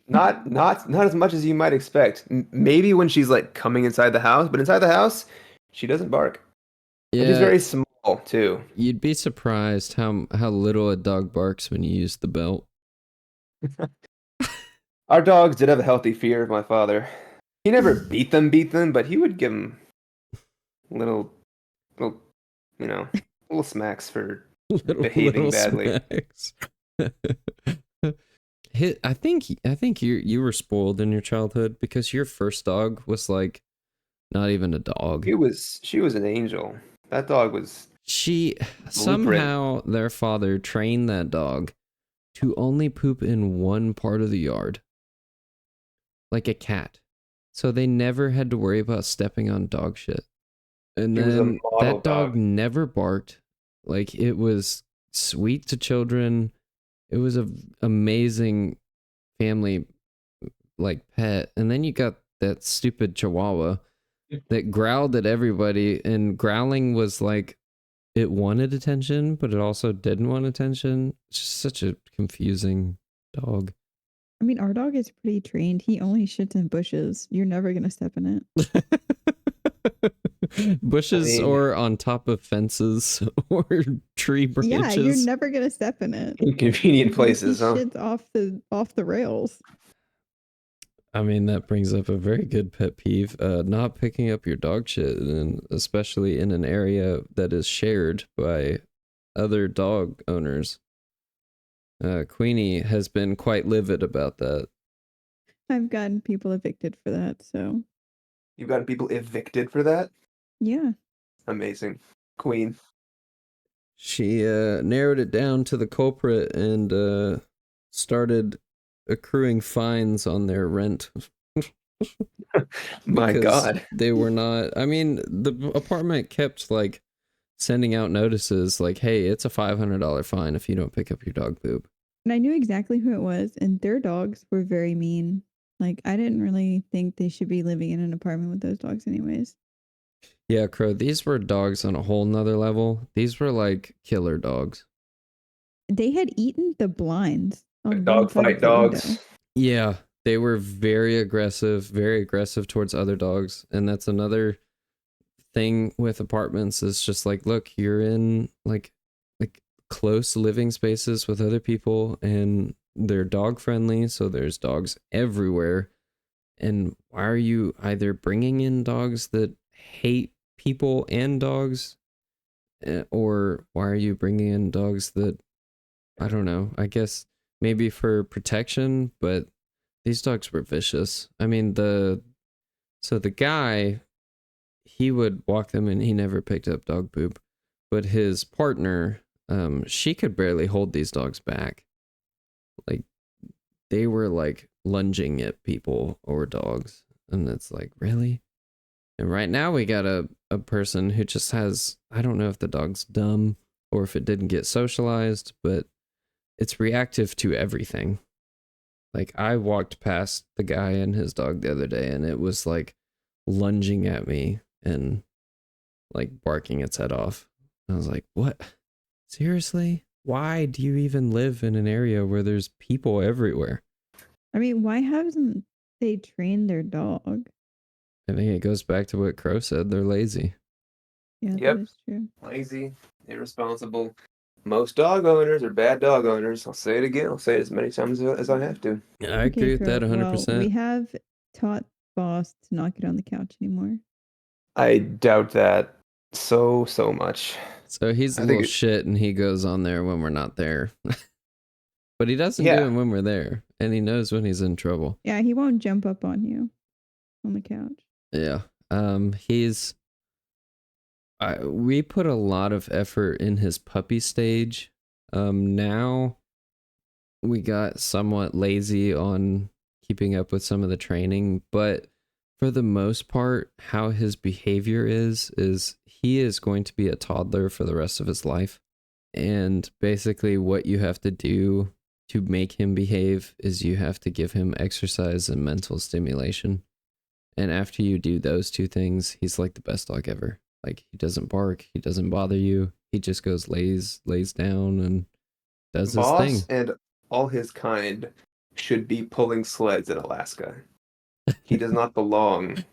Not as much as you might expect. Maybe when she's like coming inside the house, but inside the house, she doesn't bark. Yeah, and she's very small too. You'd be surprised how little a dog barks when you use the belt. Our dogs did have a healthy fear of my father. He never beat them, but he would give them little smacks for behaving badly. I think you were spoiled in your childhood because your first dog was like not even a dog. She was an angel. That dog was somehow their father trained that dog to only poop in one part of the yard. Like a cat. So they never had to worry about stepping on dog shit. And then that dog never barked. Like it was sweet to children. It was an amazing family like pet. And then you got that stupid chihuahua that growled at everybody, and growling was like it wanted attention, but it also didn't want attention. It's just such a confusing dog. I mean, our dog is pretty trained. He only shits in bushes. You're never going to step in it. Bushes or on top of fences or tree branches. Yeah, you're never going to step in it. Inconvenient places, he shits off the rails. I mean, that brings up a very good pet peeve. Not picking up your dog shit, and especially in an area that is shared by other dog owners. Queenie has been quite livid about that. I've gotten people evicted for that, so. You've gotten people evicted for that? Yeah. Amazing. Queen. She narrowed it down to the culprit and started accruing fines on their rent. My God. They were not, I mean, the apartment kept like sending out notices like, hey, it's a $500 fine if you don't pick up your dog poop. And I knew exactly who it was, and their dogs were very mean. Like, I didn't really think they should be living in an apartment with those dogs anyways. Yeah, Crow, these were dogs on a whole nother level. These were like killer dogs. They had eaten the blinds on one Dog side fight of the window. dogs. Yeah, they were very aggressive towards other dogs. And that's another thing with apartments is just like, look, you're in like close living spaces with other people and they're dog friendly, so there's dogs everywhere. And why are you either bringing in dogs that hate people and dogs, or why are you bringing in dogs that, I don't know, I guess maybe for protection, but these dogs were vicious. I mean, the guy, he would walk them and he never picked up dog poop, but his partner, she could barely hold these dogs back. Like, they were like lunging at people or dogs, and it's like, really? And right now we got a person who just has, I don't know if the dog's dumb or if it didn't get socialized, but it's reactive to everything. Like, I walked past the guy and his dog the other day and it was like lunging at me and like barking its head off. I was like, what? Seriously? Why do you even live in an area where there's people everywhere? I mean, why haven't they trained their dog? I think it goes back to what Crow said. They're lazy. Yeah, Yep. that is true. Lazy, irresponsible. Most dog owners are bad dog owners. I'll say it again. I'll say it as many times as I have to. I agree with that 100%. Well, we have taught Boss to not get on the couch anymore. I doubt that so much. So he's a little shit and he goes on there when we're not there. But he doesn't do it when we're there. And he knows when he's in trouble. Yeah, he won't jump up on you on the couch. Yeah. We put a lot of effort in his puppy stage. Now we got somewhat lazy on keeping up with some of the training, but for the most part, how his behavior is he is going to be a toddler for the rest of his life. And basically what you have to do to make him behave is you have to give him exercise and mental stimulation. And after you do those two things, he's like the best dog ever. Like, he doesn't bark, he doesn't bother you. He just goes lays down and does his thing. Boss and all his kind should be pulling sleds in Alaska. He does not belong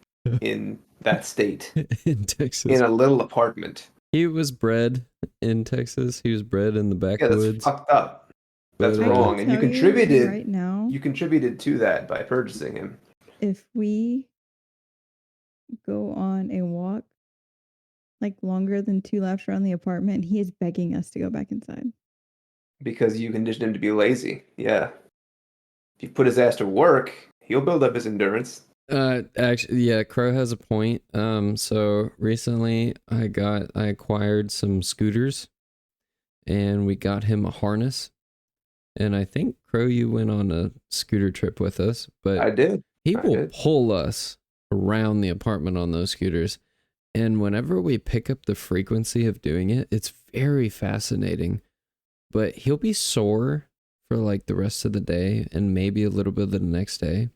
in that state. In Texas. In a little apartment. He was bred in Texas. He was bred in the backwoods. Yeah, that's fucked up. That's wrong. And you contributed right now. You contributed to that by purchasing him. If we go on a walk like longer than 2 laps around the apartment, he is begging us to go back inside. Because you conditioned him to be lazy. Yeah. If you put his ass to work, he'll build up his endurance. Actually, yeah, Crow has a point. So recently I acquired some scooters and we got him a harness. And I think, Crow, you went on a scooter trip with us, but I did. He will pull us around the apartment on those scooters. And whenever we pick up the frequency of doing it, it's very fascinating. But he'll be sore for like the rest of the day and maybe a little bit of the next day.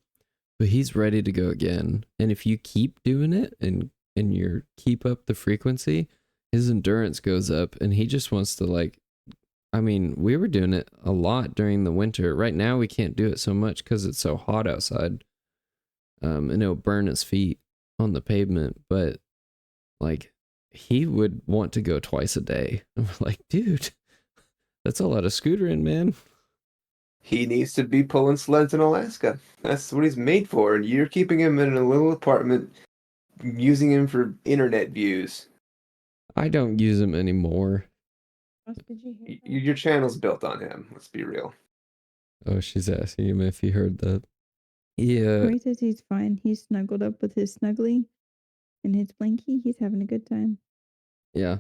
But he's ready to go again. And if you keep doing it and you keep up the frequency, his endurance goes up and he just wants to like, I mean, we were doing it a lot during the winter. Right now we can't do it so much because it's so hot outside. And it'll burn his feet on the pavement. But like, he would want to go twice a day. And we're like, dude, that's a lot of scootering, man. He needs to be pulling sleds in Alaska. That's what he's made for. And you're keeping him in a little apartment, using him for internet views. I don't use him anymore. Your channel's built on him. Let's be real. Oh, she's asking him if he heard that. Yeah. Corey says he's fine. He's snuggled up with his snuggly and his blankie. He's having a good time. Yeah.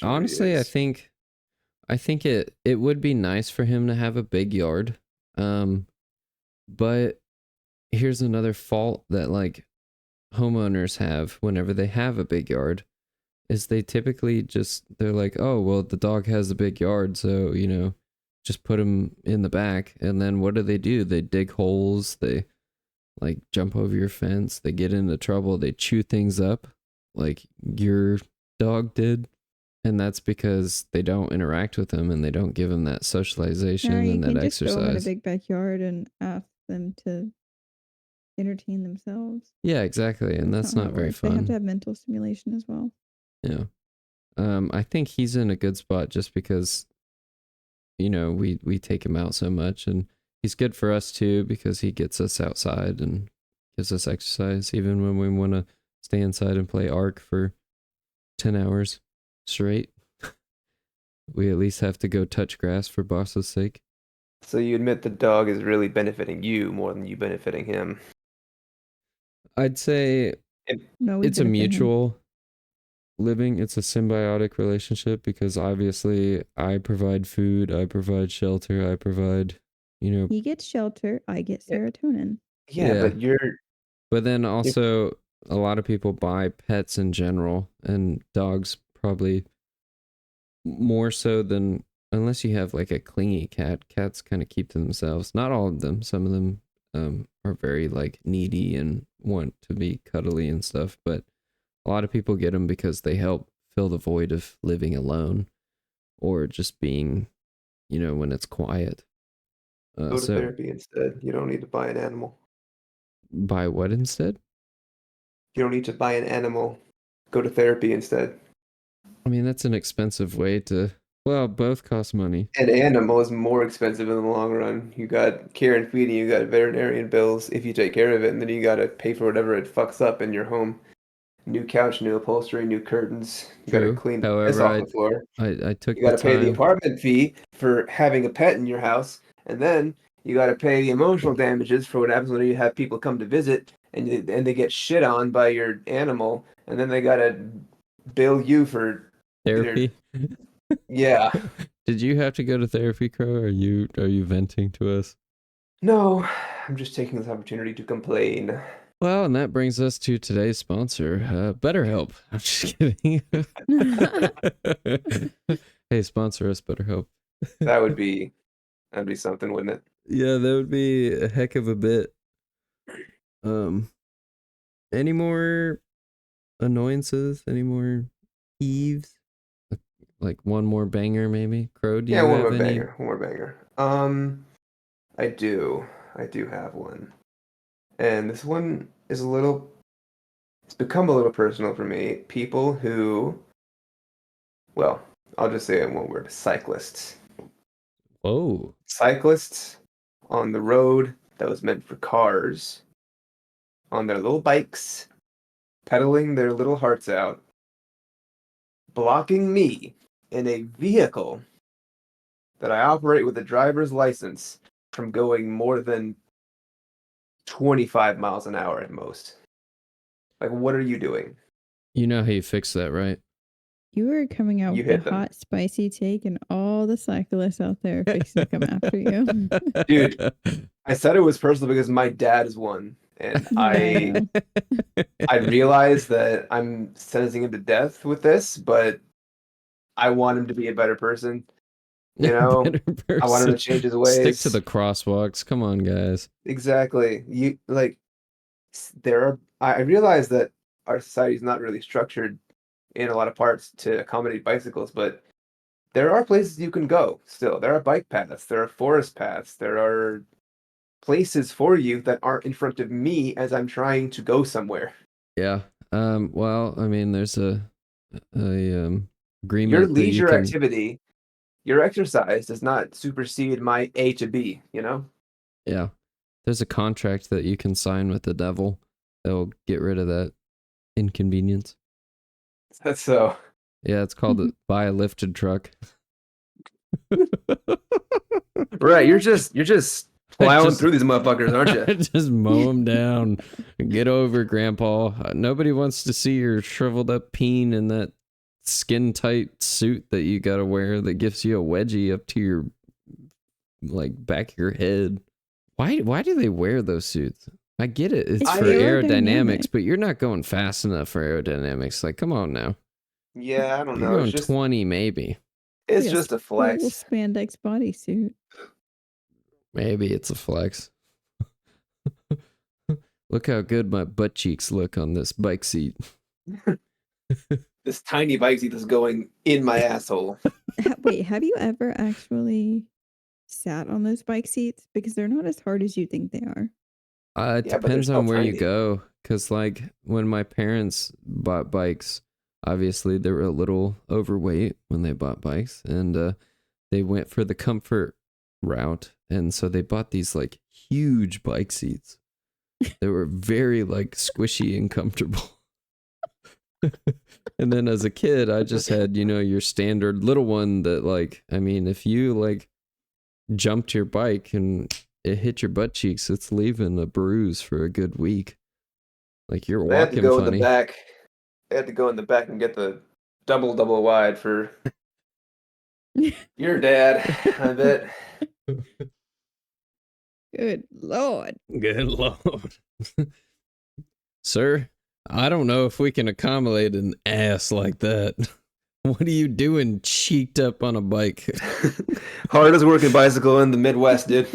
Honestly, I think it would be nice for him to have a big yard. But here's another fault that like homeowners have whenever they have a big yard is they typically they're like, oh, well, the dog has a big yard, so, just put him in the back. And then what do? They dig holes, they like jump over your fence, they get into trouble, they chew things up like your dog did. And that's because they don't interact with them and they don't give them that socialization you and that can just go in a exercise. big backyard and ask them to entertain themselves. Yeah, exactly. And that's not very fun. They have to have mental stimulation as well. Yeah. I think he's in a good spot just because, we take him out so much, and he's good for us too because he gets us outside and gives us exercise even when we want to stay inside and play Ark for 10 hours straight. We at least have to go touch grass for boss's sake. So you admit the dog is really benefiting you more than you benefiting him. I'd say No, it's a mutual living. It's a symbiotic relationship because obviously I provide food, I provide shelter, I provide, He gets shelter, I get serotonin. Yeah. But then also a lot of people buy pets in general, and dogs probably more so than, unless you have like a clingy cat. Cats kind of keep to themselves. Not all of them. Some of them are very like needy and want to be cuddly and stuff, but a lot of people get them because they help fill the void of living alone or just being, when it's quiet. Go to therapy instead. You don't need to buy an animal. Buy what instead? You don't need to buy an animal. Go to therapy instead. I mean, that's an expensive way to... Well, both cost money. An animal is more expensive in the long run. You got care and feeding, you got veterinarian bills if you take care of it, and then you got to pay for whatever it fucks up in your home. New couch, new upholstery, new curtains. You got to clean the piss off the floor. I took You got to pay the apartment fee for having a pet in your house, and then you got to pay the emotional damages for what happens when you have people come to visit and they get shit on by your animal, and then they got to bill you for therapy. Yeah. Did you have to go to therapy, Crow? Are you venting to us? No, I'm just taking this opportunity to complain. Well, and that brings us to today's sponsor, BetterHelp. I'm just kidding. Hey, sponsor us, BetterHelp. That'd be something, wouldn't it? Yeah, that would be a heck of a bit. Any more annoyances? Any more peeves? Like one more banger, maybe? Crow, do you have any? One more banger. I do have one. And this one is it's become a little personal for me. People who, well, I'll just say it in one word, cyclists. Whoa. Cyclists on the road that was meant for cars, on their little bikes, pedaling their little hearts out, blocking me in a vehicle that I operate with a driver's license from going more than 25 miles an hour at most. Like, what are you doing? You know how you fix that, right? You are coming out with a hot, spicy take, and all the cyclists out there fixing to come after you. Dude, I said it was personal because my dad is one. And I realize that I'm sentencing him to death with this, but I want him to be a better person. I want him to change his ways. Stick to the crosswalks. Come on, guys. Exactly. I realize that our society is not really structured in a lot of parts to accommodate bicycles, but there are places you can go still. There are bike paths, there are forest paths, there are places for you that aren't in front of me as I'm trying to go somewhere. Yeah. Well, I mean, there's a agreement. Your leisure activity, your exercise does not supersede my A to B, Yeah. There's a contract that you can sign with the devil that will get rid of that inconvenience. That's so. Yeah, it's called buy a lifted truck. Right, you're just plowing through these motherfuckers, aren't you? Just mow them down. Get over, Grandpa. Nobody wants to see your shriveled up peen in that skin tight suit that you gotta wear that gives you a wedgie up to your back of your head. Why do they wear those suits? I get it. It's for aerodynamics, but you're not going fast enough for aerodynamics. Like, come on now. Yeah, I don't You're know. going 20 maybe. It's Like just a full flex. spandex bodysuit. Maybe it's a flex. Look how good my butt cheeks look on this bike seat. This tiny bike seat is going in my asshole. Wait, have you ever actually sat on those bike seats? Because they're not as hard as you think they are. It Yeah, but they're depends on still where you tiny. go. Because, like, when my parents bought bikes, obviously they were a little overweight when they bought bikes. And they went for the comfort route. And so they bought these, like, huge bike seats. They were very, like, squishy and comfortable. And then as a kid, I just had, your standard little one that, like, I mean, if you, like, jumped your bike and it hit your butt cheeks, it's leaving a bruise for a good week. Like, you're They had to walking go in funny. the back. They had to go in the back and get the double wide for your dad, I bet. Good Lord. Good Lord. Sir, I don't know if we can accommodate an ass like that. What are you doing cheeked up on a bike? Hardest working bicycle in the Midwest, dude.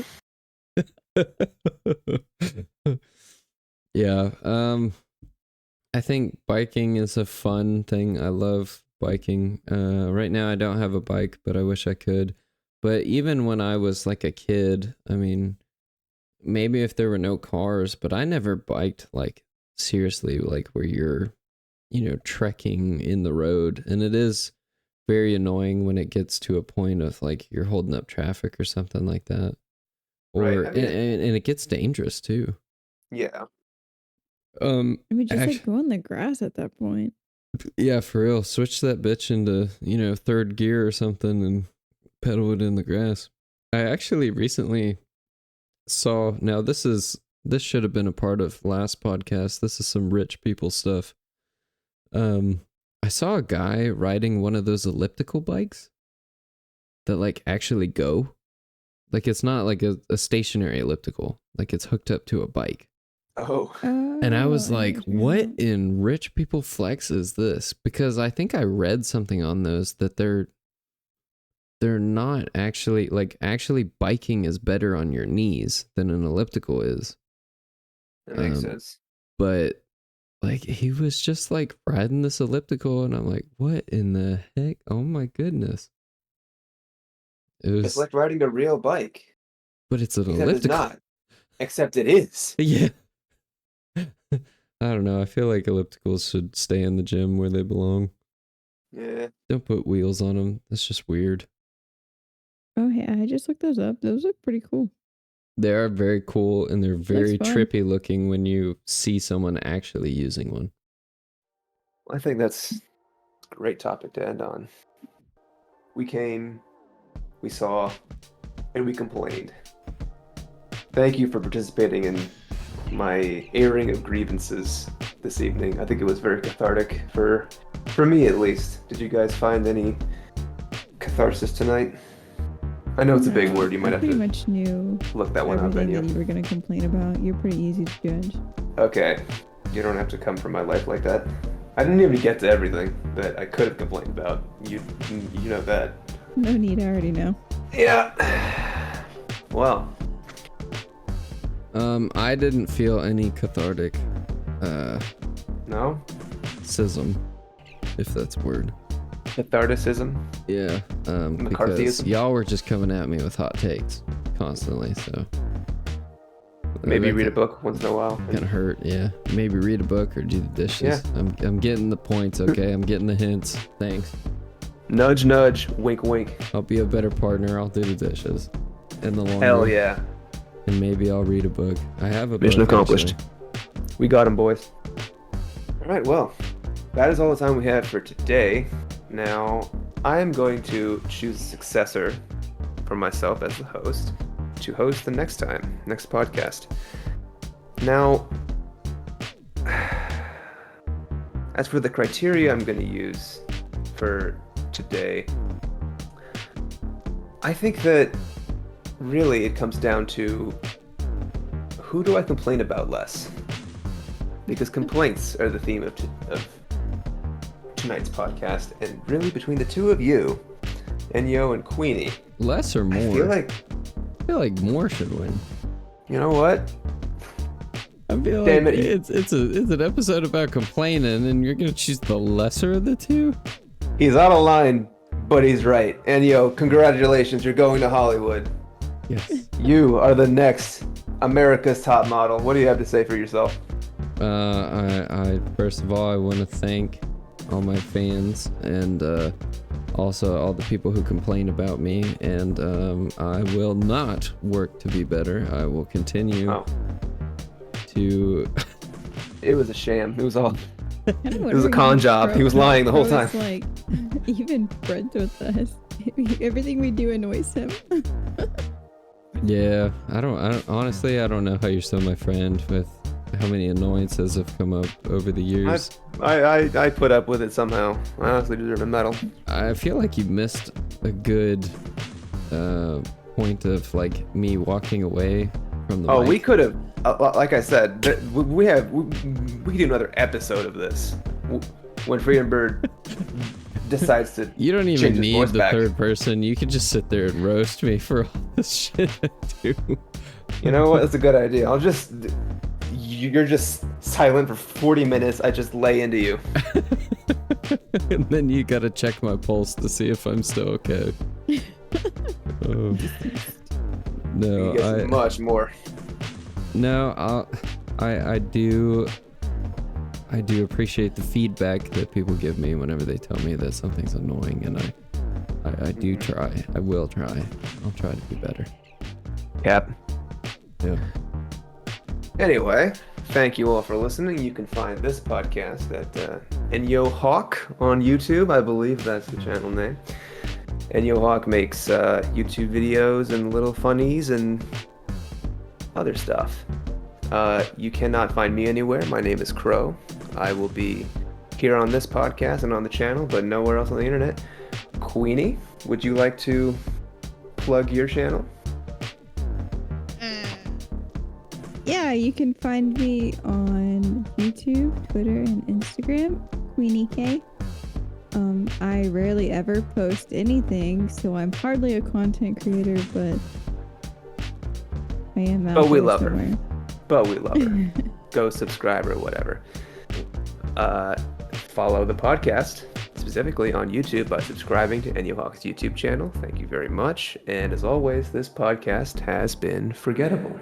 Yeah, I think biking is a fun thing. I love biking. Right now I don't have a bike, but I wish I could. But even when I was like a kid, I mean, maybe if there were no cars, but I never biked like seriously, like where you're, trekking in the road. And it is very annoying when it gets to a point of like you're holding up traffic or something like that. Or Right, I mean, and it gets dangerous too. yeah. I mean, just Act- like go in the grass at that point. Yeah, for real. Switch that bitch into, third gear or something and pedal it in the grass. I actually recently saw, now this should have been a part of last podcast. This is some rich people stuff. I saw a guy riding one of those elliptical bikes that like actually go. Like it's not like a stationary elliptical. Like it's hooked up to a bike. Oh. And I was like, what in? in rich people flex is this? Because I think I read something on those that they're not actually, like, actually biking is better on your knees than an elliptical is. That makes sense. But like he was just like riding this elliptical and I'm like, what in the heck? Oh my goodness. It's like riding a real bike. But it's an Except it's elliptical. not. Except it is. Yeah. I don't know. I feel like ellipticals should stay in the gym where they belong. Yeah. Don't put wheels on them. That's just weird. Oh, hey, I just looked those up. Those look pretty cool. They are very cool and they're very fun. trippy looking when you see someone actually using one. I think that's a great topic to end on. We came, we saw, and we complained. Thank you for participating in my airing of grievances this evening. I think it was very cathartic for me at least. Did you guys find any catharsis tonight? I know it's a big word. You might have pretty to much knew look that one up, everything Enyo. that you were going to complain about. You're pretty easy to judge. Okay, you don't have to come from my life like that. I didn't even get to everything that I could have complained about. You know that. No need, I already know. Yeah. Well. I didn't feel any cathartic No? sism, if that's a word. Catharticism? Yeah. Because McCarthyism? y'all were just coming at me with hot takes constantly, so Maybe that read a book once in a while. Kind of hurt, yeah. Maybe read a book or do the dishes. Yeah. I'm getting the points, okay? I'm getting the hints. Thanks. Nudge, nudge, wink, wink. I'll be a better partner. I'll do the dishes. And the laundry. Hell yeah. And maybe I'll read a book. I have a Mission book, accomplished. actually. We got him, boys. All right, well, that is all the time we have for today. Now, I am going to choose a successor for myself as the host to host the next podcast. Now, as for the criteria I'm going to use for today, I think that really it comes down to who do I complain about less? Because complaints are the theme of tonight's podcast, and really between the two of you, Enyo and Queenie, Less or more? I feel like more should win. you know what? I feel Damn like it. it's an episode about complaining, and you're gonna choose the lesser of the two. He's out of line, but he's right. Enyo, congratulations, you're going to Hollywood. Yes. You are the next America's Top Model. What do you have to say for yourself? I first of all, I want to thank all my fans and also all the people who complain about me. And I will not work to be better. I will continue to. It was a sham. It was all. It was a con job. He was lying the whole time. Like, even friends with us. Everything we do annoys him. Yeah, I don't honestly, I don't know how you're still my friend with how many annoyances have come up over the years. I put up with it somehow. I honestly deserve a medal. I feel like you missed a good point of like me walking away from the mic. We could have, like I said, we could do another episode of this when Freedom Bird decides to. You don't even change his need voice the back. third person. You could just sit there and roast me for all this shit I do. You know what? That's a good idea. You're just silent for 40 minutes. I just lay into you. And then you gotta check my pulse to see if I'm still okay. Oh. No, You get much more. No, I do appreciate the feedback that people give me whenever they tell me that something's annoying, and I do try. I will try. I'll try to be better. Yep. Yeah. Anyway, thank you all for listening. You can find this podcast at Enyo Hawk on YouTube. I believe that's the channel name. Enyo Hawk makes YouTube videos and little funnies and other stuff. You cannot find me anywhere. My name is Crow. I will be here on this podcast and on the channel, but nowhere else on the internet. Queenie, would you like to plug your channel? Yeah, you can find me on YouTube, Twitter, and Instagram, Queenie K. I rarely ever post anything, so I'm hardly a content creater, but I am out But we there love her. somewhere. But we love her. Go subscribe or whatever. Follow the podcast, specifically on YouTube, by subscribing to Enyo Hawk's YouTube channel. Thank you very much. And as always, this podcast has been forgettable.